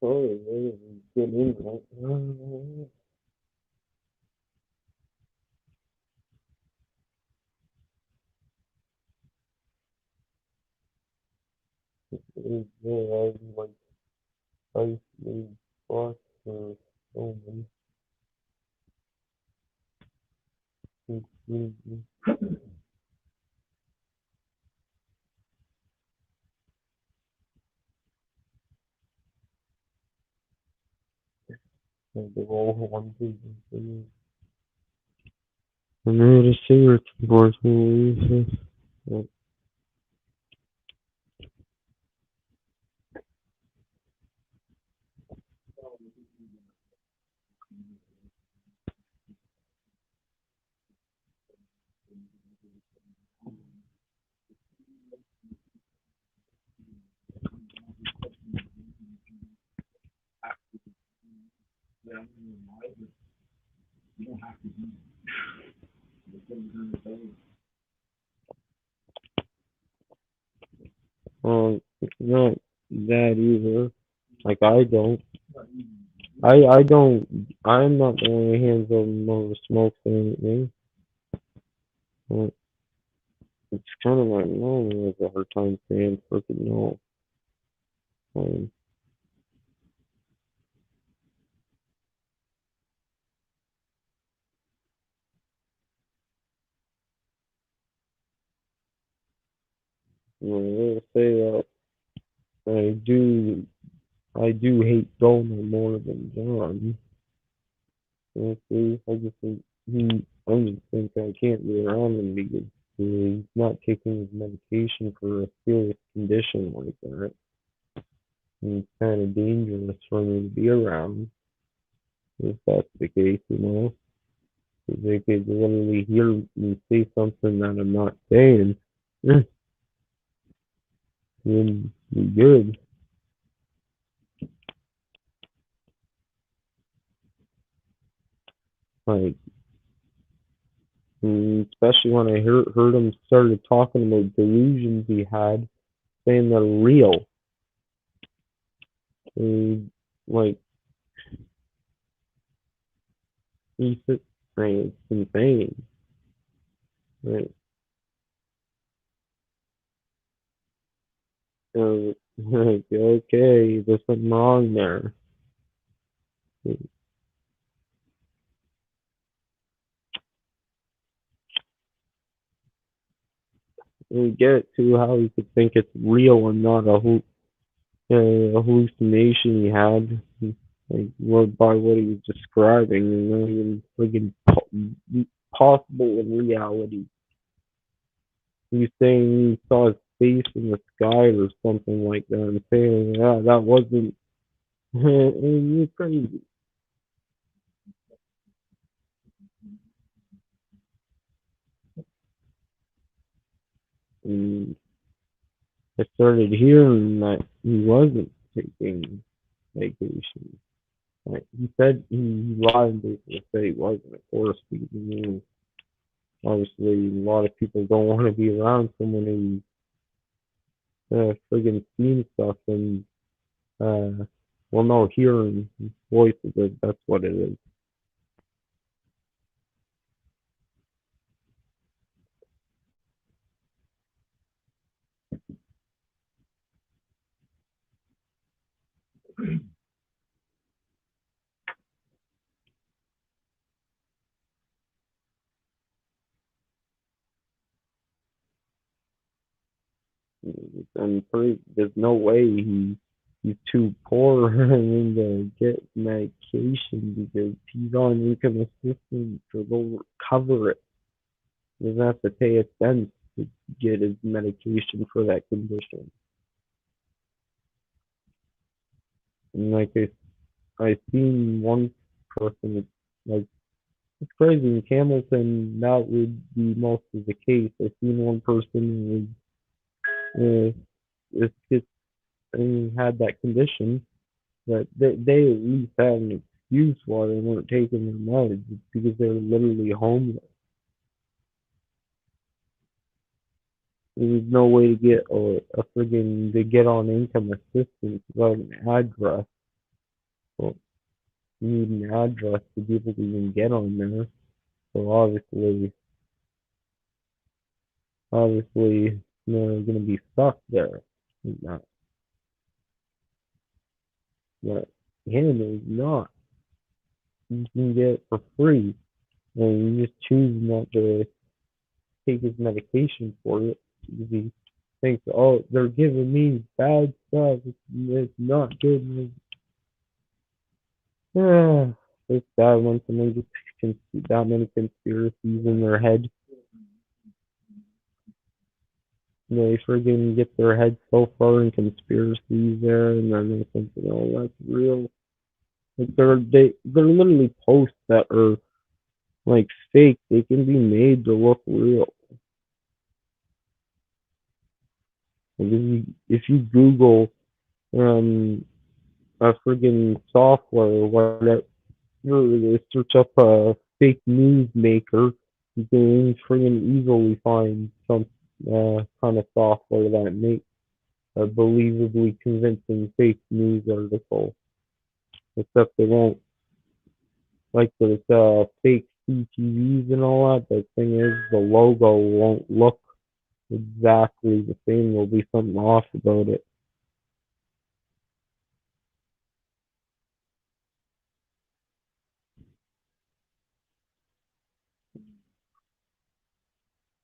Oh, get in right. Like ice made plus or so many. They're all one thing. I made a cigarette unfortunately. So, it's not that either. Like I don't. I'm not the one who hands over smokes or anything. Well, it's kind of like no, has a hard time saying freaking no. Um, I'll say that I do. I do hate Donald more than John. Honestly, I just think I just think I can't be around him because he's not taking his medication for a serious condition like that. And it's kind of dangerous for me to be around if that's the case, you know. 'Cause they could literally hear me say something that I'm not saying, and be good. Like, especially when I heard him started talking about delusions he had, saying they're real. And, like, he said, like, it's insane. Like, like, okay, there's something wrong there. really get to how he could think it's real and not a hallucination he had. Like by what he was describing, and not even friggin' possible in reality. He was saying he saw his face in the sky or something like that, and saying, "Yeah, that wasn't." And it's crazy. And I started hearing that he wasn't taking vacation. Like he said, he lied and basically said he wasn't. Of course, because obviously a lot of people don't want to be around someone who friggin' seen stuff and well, no, hearing voices. That's what it is. And there's no way he's too poor to get medication because he's on income assistance, so they'll cover it. He doesn't have to pay a cent to get his medication for that condition. And like I seen one person, like it's crazy in Hamilton that would be most of the case. I seen one person who is and had that condition, but they at least had an excuse why they weren't taking their meds. It's because they were literally homeless. There was no way to get a friggin' to get on income assistance without an address. Well, you need an address to be able to even get on there. So obviously, they're gonna be stuck there. Not, but him is not. You can get it for free, and you just choose not to take his medication for it because he thinks, oh, they're giving me bad stuff. It's not good. Ah, it's bad when someone gets that many conspiracies in their head. They friggin' get their head so far in conspiracies there, and then they think, oh, that's real. Like they're literally posts that are like fake. They can be made to look real. Like if you Google a friggin' software or whatever, they search up a fake news maker, you can friggin' easily find some kind of software that makes a believably convincing fake news article. Except they won't, like there's fake CTVs and all that. The thing is, the logo won't look exactly the same. There'll be something off about it.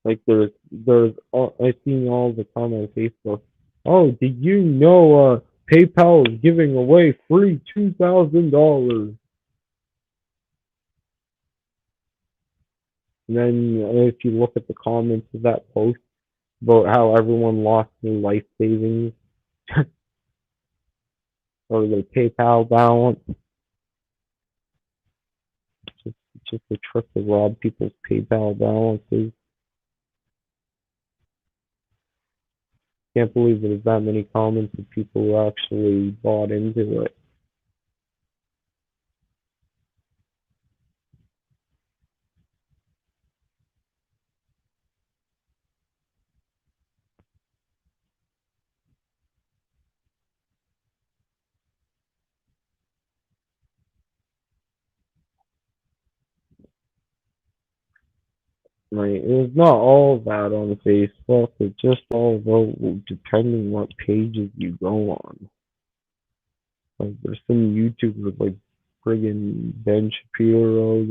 Like there's all, I see all the time on Facebook. Oh, did you know PayPal is giving away free $2,000? And then if you look at the comments of that post about how everyone lost their life savings or their PayPal balance, it's just a trick to rob people's PayPal balances. Can't believe there's that many comments of people who actually bought into it. Like, it's not all that on Facebook. It's just all about depending what pages you go on. Like, there's some YouTubers like friggin' Ben Shapiro.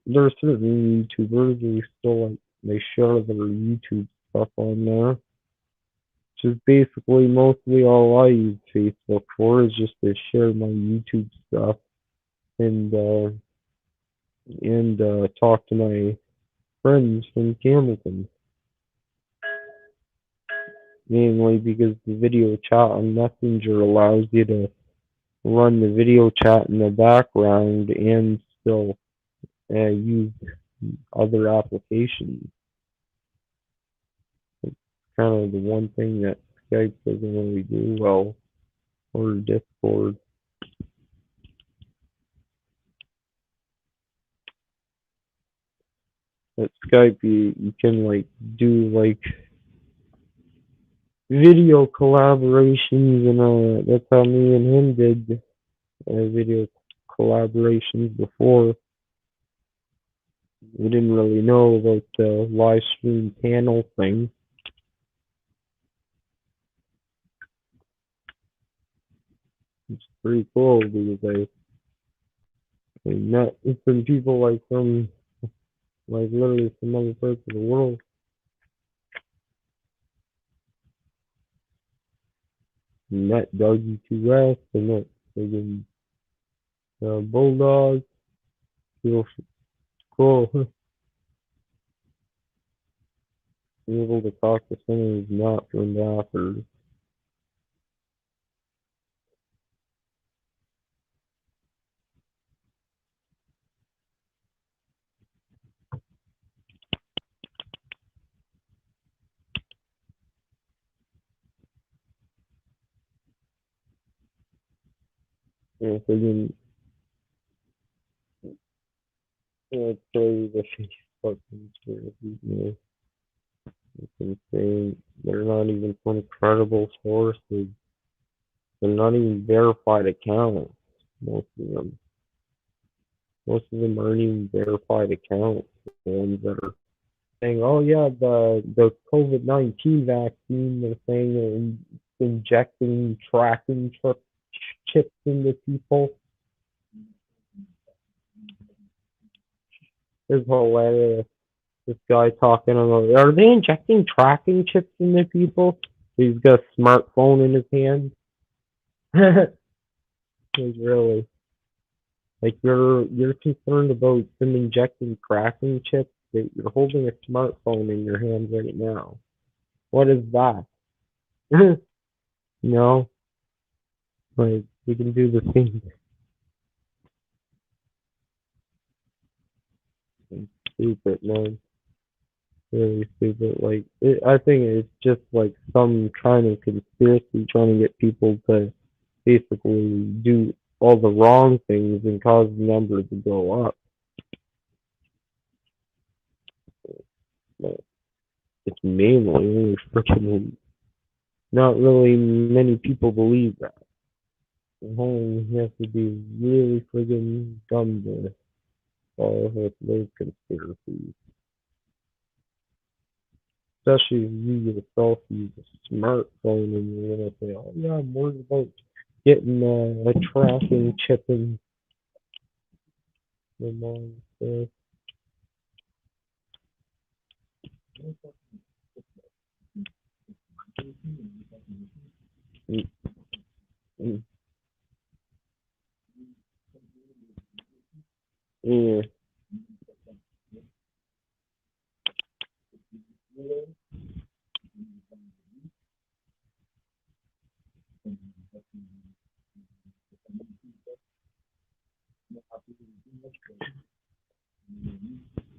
There's certain YouTubers who still like they share their YouTube stuff on there. Which is basically mostly all I use Facebook for is just to share my YouTube stuff and talk to my friends from Hamilton. Mainly because the video chat on Messenger allows you to run the video chat in the background and still use other applications. Kind of the one thing that Skype doesn't really do well, or Discord. At Skype, you can like do like video collaborations, and that's how me and him did video collaborations before. We didn't really know about the live stream panel thing. It's pretty cool because I met some people like from like literally from other parts of the world. Met Dougie 2S, I met friggin' Bulldog. Feel cool. Being able to talk to someone who's not from Bathurst. Yeah, friggin' play the Facebook conspiracies, man. It's insane. They're not even from credible sources. They're not even verified accounts. Most of them. Most of them aren't even verified accounts. The ones that are saying, "Oh yeah, the COVID-19 vaccine," they're saying they're injecting tracking chips into people. It's hilarious. This guy talking about, are they injecting tracking chips into people? He's got a smartphone in his hand. Like really, like you're concerned about them injecting tracking chips, that you're holding a smartphone in your hand right now. What is that? You know, like we can do the same thing. Stupid, man. Really stupid. Like I think it's just like some kind of conspiracy trying to get people to basically do all the wrong things and cause the number to go up. But it's mainly only freaking not really many people believe that. You have to be really friggin' dumb to follow with those conspiracies. Especially if you yourself use a smartphone and you're gonna say, "Oh yeah, I'm worried about getting a tracking chip in the mom." Mm, mm, yeah.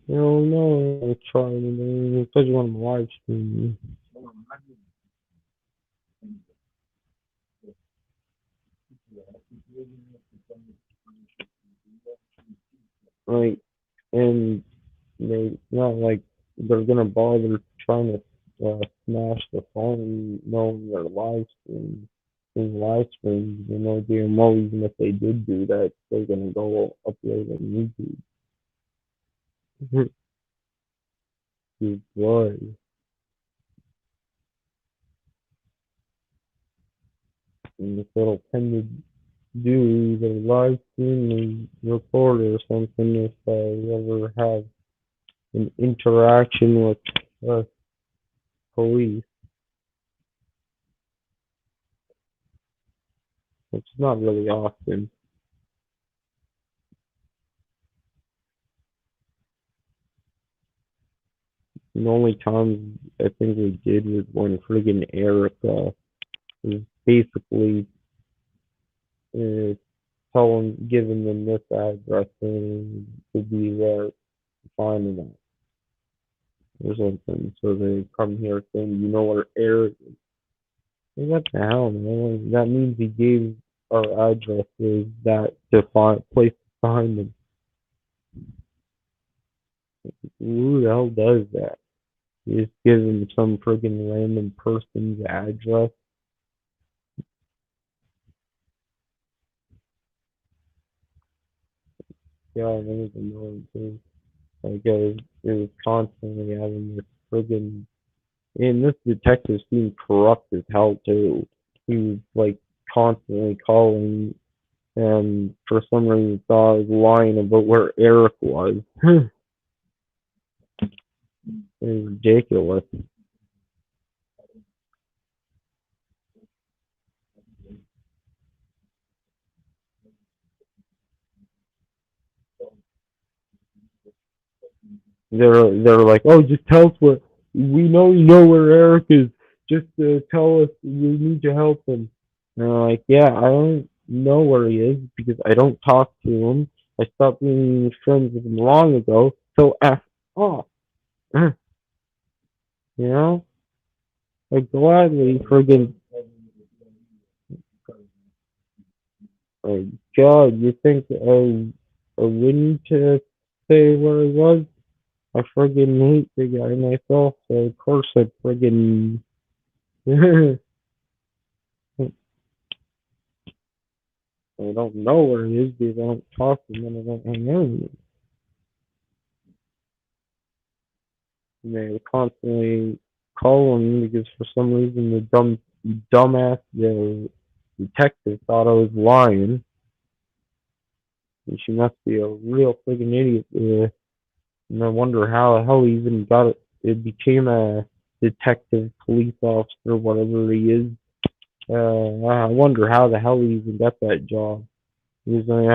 No, I'm trying, especially when I'm live streaming. Like, and they not like they're gonna bother trying to smash the phone knowing they're live streaming. In live streams, damn well even if they did do that, they're gonna go upload on YouTube. Good boy. And if it'll tend to do either live stream or record or something if I ever have an interaction with police. It's not really often. The only times I think we did was when friggin' Erica was basically uh, giving them this address and to be there finding them or something. So they come here saying, you know where Eric is. Like, what the hell, man? That means he gave our addresses that to find place to find them. Who the hell does that? You just give them some friggin' random person's address. Yeah, I think it's annoying too. Like, it was constantly having this friggin' and this detective seemed corrupt as hell too. He was like constantly calling and for some reason thought I was lying about where Eric was. It was ridiculous. They're like, oh, just tell us where we know you know where Eric is. Just tell us we need to help him. And they're like, yeah, I don't know where he is because I don't talk to him. I stopped being friends with him long ago. So F off. You know? I gladly friggin' God, you think I wouldn't say where he was? I friggin' hate the guy myself, so of course I friggin' I don't know where he is because I don't talk to him and I don't hang out with him. And they constantly call him because for some reason the dumbass detective thought I was lying. And she must be a real friggin' idiot. And I wonder how the hell he even got it. It became a detective, police officer, whatever he is. I wonder how the hell he even got that job. Because I'm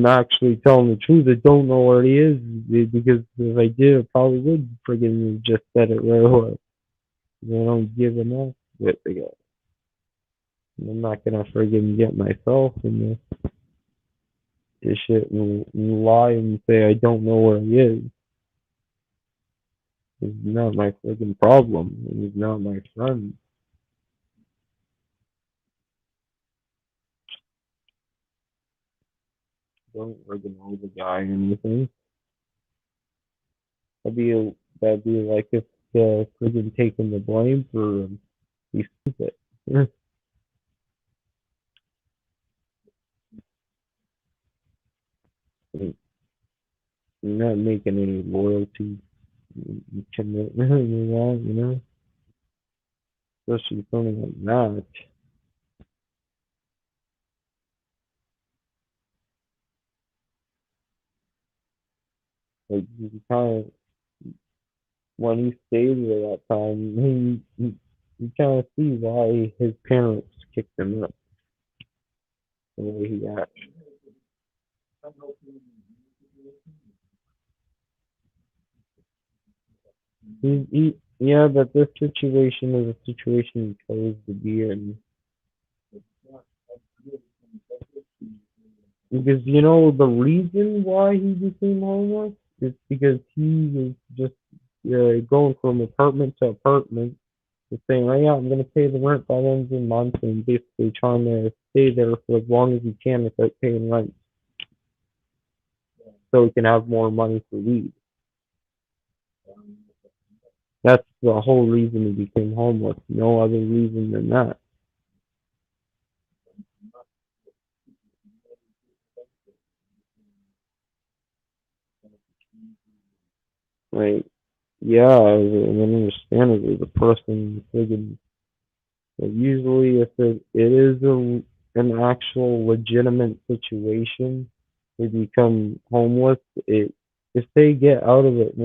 actually telling the truth. I don't know where he is because if I did, I probably would friggin' just said it right away. I don't give enough with the guy. I'm not gonna friggin' get myself in this shit and lie and say I don't know where he is. It's not my friggin' problem. He's not my friend. Don't friggin' know the guy or anything. That'd be like if friggin' taking the blame for he's stupid. You're not making any loyalty commitment, you know, especially something like that. Like you kind of when he stayed there that time, you kind of see why his parents kicked him up the way he acted. Yeah, but this situation is a situation he chose to be in. Because you know the reason why he became homeless is because he was just going from apartment to apartment, just saying, "Oh yeah, I'm gonna pay the rent by the end of the month," and basically trying to stay there for as long as he can without paying rent, so he can have more money for weed. That's the whole reason he became homeless. No other reason than that. Like, yeah, I mean, understand it as a person, friggin' but usually, if it is an actual legitimate situation, they become homeless. if they get out of it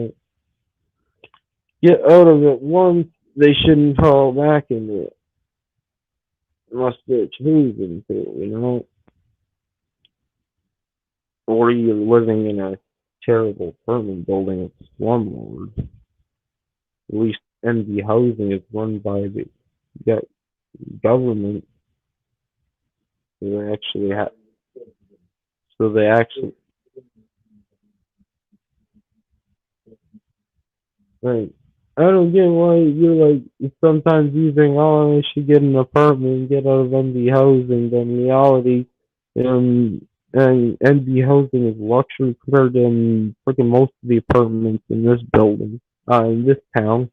once, they shouldn't fall back into it unless they're choosing to, or you're living in a terrible apartment building with slumlords. At least NB housing is run by the government, so they actually have. So they actually, like, I don't get why you're like sometimes using, oh, I should get an apartment and get out of NB housing. But in reality, and NB housing is luxury compared to freaking most of the apartments in this building, in this town.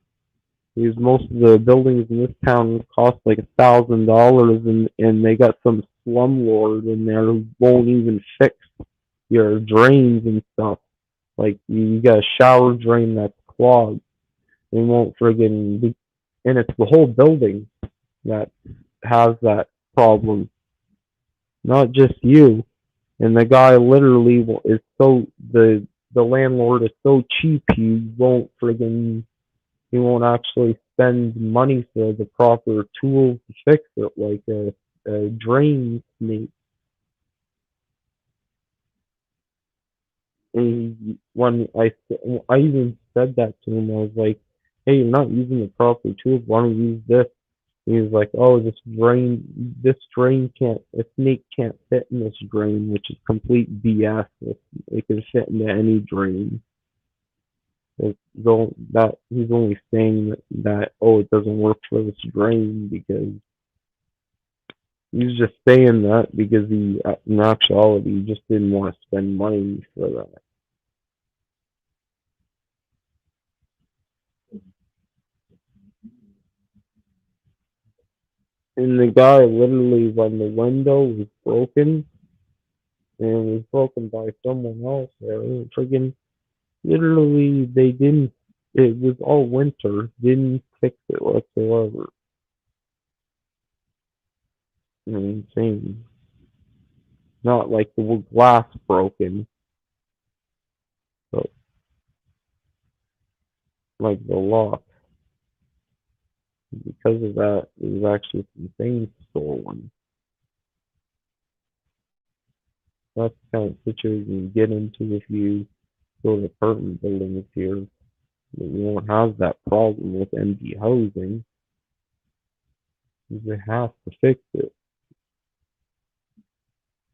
Because most of the buildings in this town cost like $1,000, and they got some slumlord in there who won't even fix your drains and stuff. Like you got a shower drain that's clogged. They won't friggin' be, and it's the whole building that has that problem, not just you. And the guy literally is so the landlord is so cheap he won't actually spend money for the proper tools to fix it, like a drain snake. And when I even said that to him, I was like, "Hey, you're not using the proper tools. Why don't you use this?" He was like, "Oh, this drain can't, a snake can't fit in this drain," which is complete BS. It can fit into any drain. That he's only saying that, oh, it doesn't work for this drain because he's just saying that because he in actuality he just didn't want to spend money for that. And the guy literally, when the window was broken and was broken by someone else, friggin' literally they didn't. It was all winter, didn't fix it whatsoever. Insane. Not like the glass broken, but like the lock. Because of that, it was actually some things stolen. That's the kind of situation you get into if you go to apartment buildings here. You won't have that problem with empty housing. They have to fix it.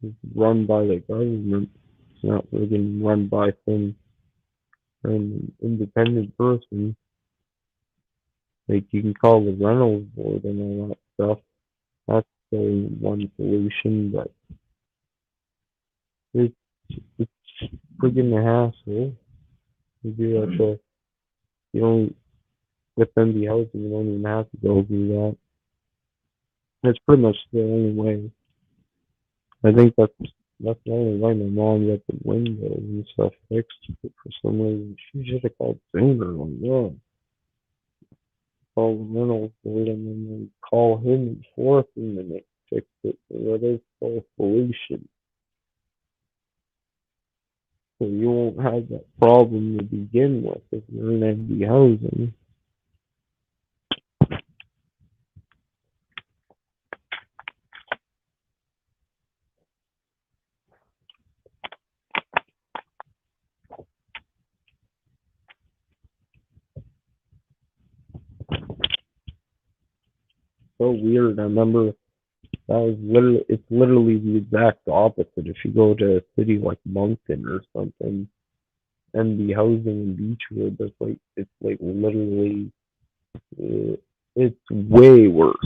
It's run by the government. It's not really run by some independent person. Like you can call the rentals board and all that stuff. That's the one solution, but it's it's friggin' a hassle. You do have to you don't with empty housing you don't even have to go through that. It's pretty much the only way. I think that's the only way my mom got the windows and stuff fixed. But for some reason, she should have called sooner. Like, yeah, call the Reynolds board and then they call him and force him and they fix it. So that is the solution. So you won't have that problem to begin with if you're in empty housing. So weird. I remember it's literally the exact opposite. If you go to a city like Moncton or something, and the housing in Beechwood, it's like literally it's way worse.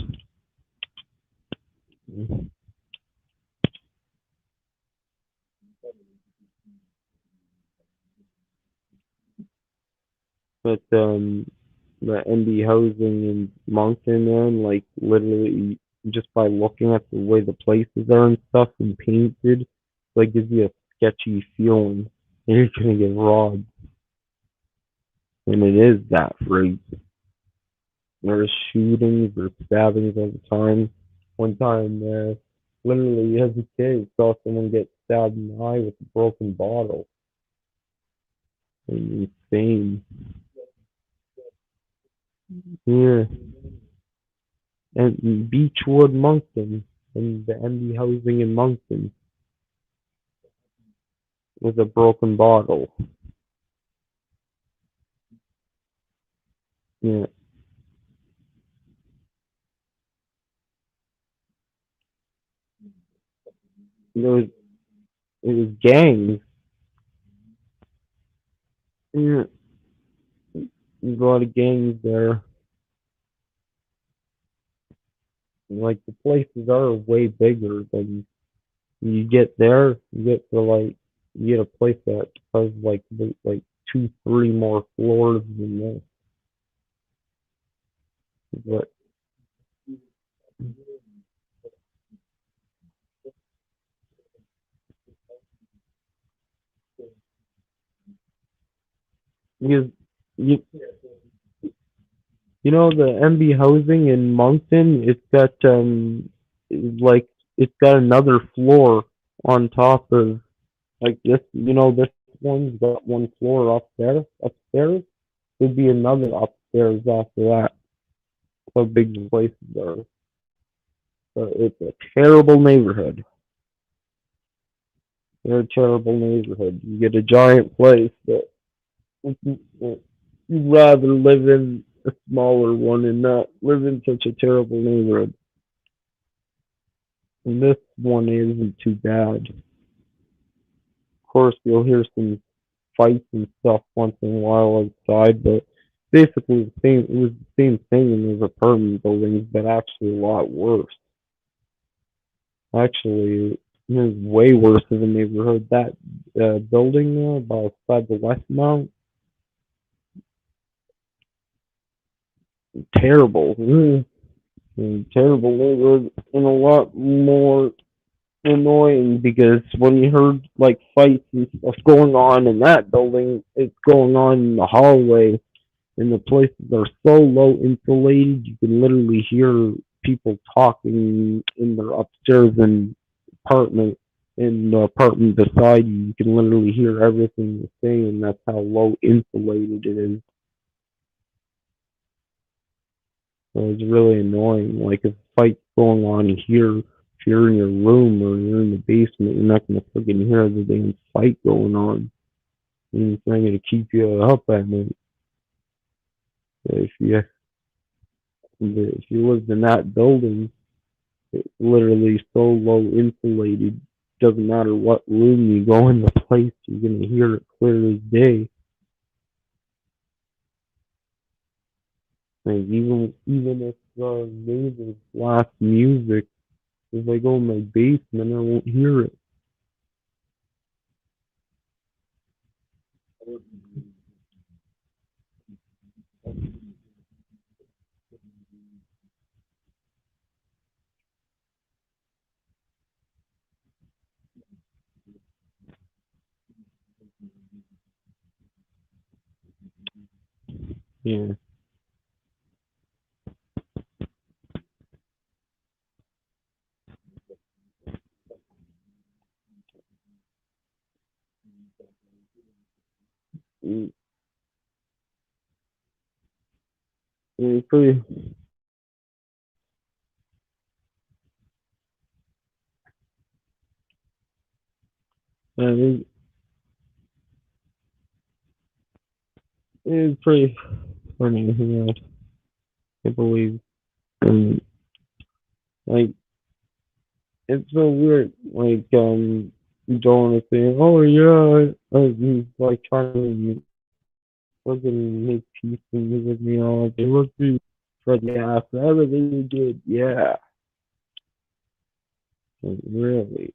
But the NB housing in Moncton, man, like literally just by looking at the way the places are and stuff and painted, like gives you a sketchy feeling. And you're gonna get robbed, and it is that phrase. There's shootings or stabbings all the time. One time, literally as a kid, saw someone get stabbed in the eye with a broken bottle. insane. Yeah, and Beechwood, Moncton, and the MD housing in Moncton with a broken bottle. Yeah, it was gangs. Yeah, there's a lot of gangs there. Like the places are way bigger than you get there. You get to like you get a place that has like two, three more floors than this. But you you you know the MB housing in Moncton, like it's got another floor on top of like this. You know this one's got one floor up there upstairs. There'd be another upstairs after that. How big the places are. But it's a terrible neighborhood. They're a terrible neighborhood. You get a giant place, but you'd rather live in a smaller one and not live in such a terrible neighborhood. And this one isn't too bad. Of course, you'll hear some fights and stuff once in a while outside, but basically the same. It was the same thing in those apartment buildings, but actually a lot worse. Actually, it was way worse of a neighborhood. That building there, beside the Westmount, terrible. Terrible neighborhood, and a lot more annoying because when you heard like fights and stuff going on in that building, it's going on in the hallway, and the places are so low insulated, you can literally hear people talking in their upstairs and apartment. In the apartment beside you, you can literally hear everything they're saying. That's how low insulated it is. So it's really annoying. Like if a fight's going on here, if you're in your room or you're in the basement, you're not gonna freaking hear the damn fight going on. And it's not gonna keep you up at night. If you lived in that building, it's literally so low insulated. Doesn't matter what room you go in the place, you're gonna hear it clear as day. Like even if neighbors blast music, if I go in my basement, I won't hear it. Yeah. Mm, pretty. It, it's pretty funny. I believe. And like it's so weird. Like Joan is saying, "Oh yeah," he's like trying to fucking make peace with me all day. Let's be Freddy after everything you did. Yeah, like, really.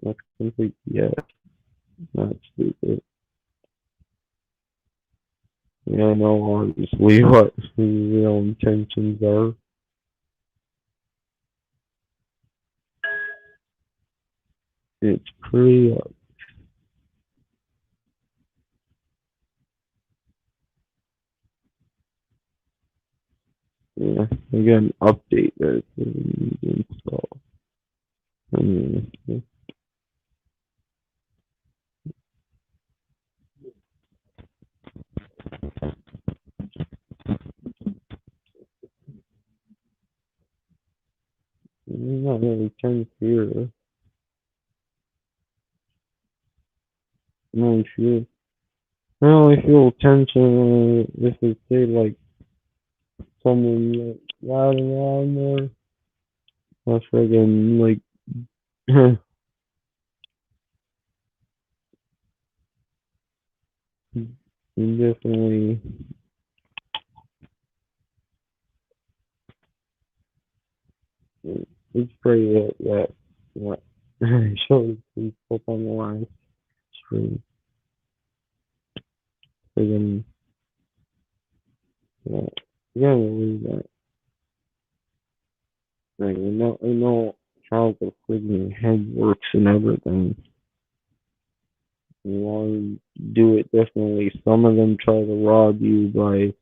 That's complete. Yeah, not stupid. Yeah, I know obviously what his real intentions are. It's pretty. Yeah, again, update that install. I mean, not really tense here. I only feel tension if it's say like someone like riding around there. That's friggin' like definitely it's pretty that shows people on the line stream. Friggin' yeah, you gotta believe that. Like I know how the friggin' head works and everything. You want to do it definitely. Some of them try to rob you by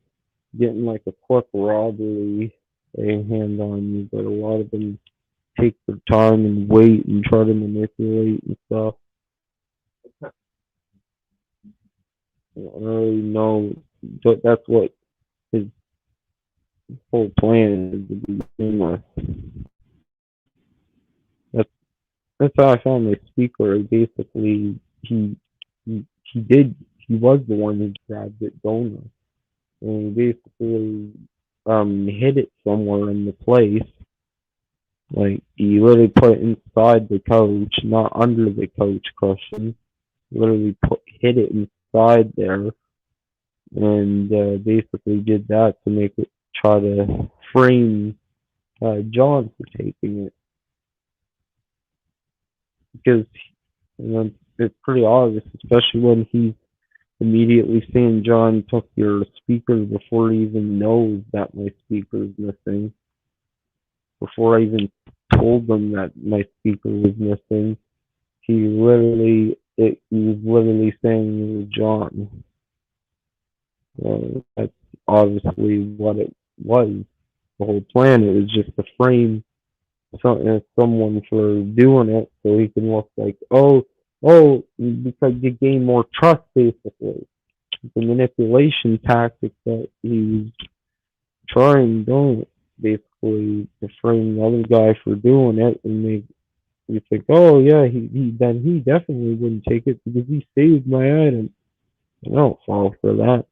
getting like a quick robbery, a hand on you, but a lot of them take their time and wait and try to manipulate and stuff. I don't really know, but that's what his whole plan is to begin with. That's that's how I found the speaker. Basically, he did he was the one who grabbed it going, and he basically hid it somewhere in the place. Like he literally put it inside the coach, not under the coach cushion. Literally hid it inside there, and basically did that to make it try to frame John for taking it because you know it's pretty obvious, especially when he's immediately saying John took your speakers before he even knows that my speaker is missing. Before I even told them that my speaker was missing, he was literally saying it was John. That's obviously what it was. The whole plan. It was just to frame someone for doing it, so he can look like, because you gain more trust, basically. The manipulation tactic that he was trying, doing basically to frame the other guy for doing it, and make you think, oh yeah, he definitely wouldn't take it because he saved my item. I don't fall for that.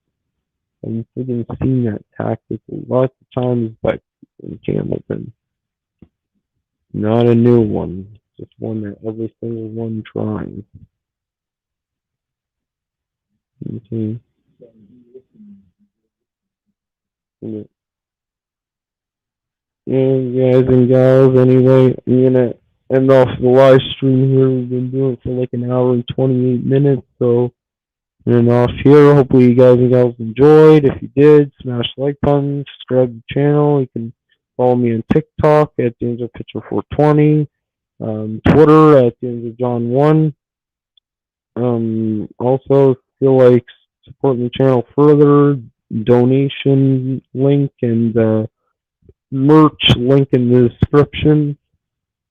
I've freaking seen that tactic lots of times by in Hamilton. Not a new one, just one that every single one tries. Okay. Yeah, guys and gals, anyway, I'm gonna end off the live stream here. We've been doing it for like an hour and 28 minutes, so and off here. Hopefully you guys and gals enjoyed. If you did, smash the like button, subscribe to the channel. You can follow me on TikTok at Dangelopitcher420, Twitter at DangelJohn1. Also, feel like supporting the channel further, donation link and merch link in the description.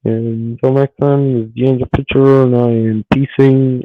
And until next time, this is Dangelopitcher, and I am peacing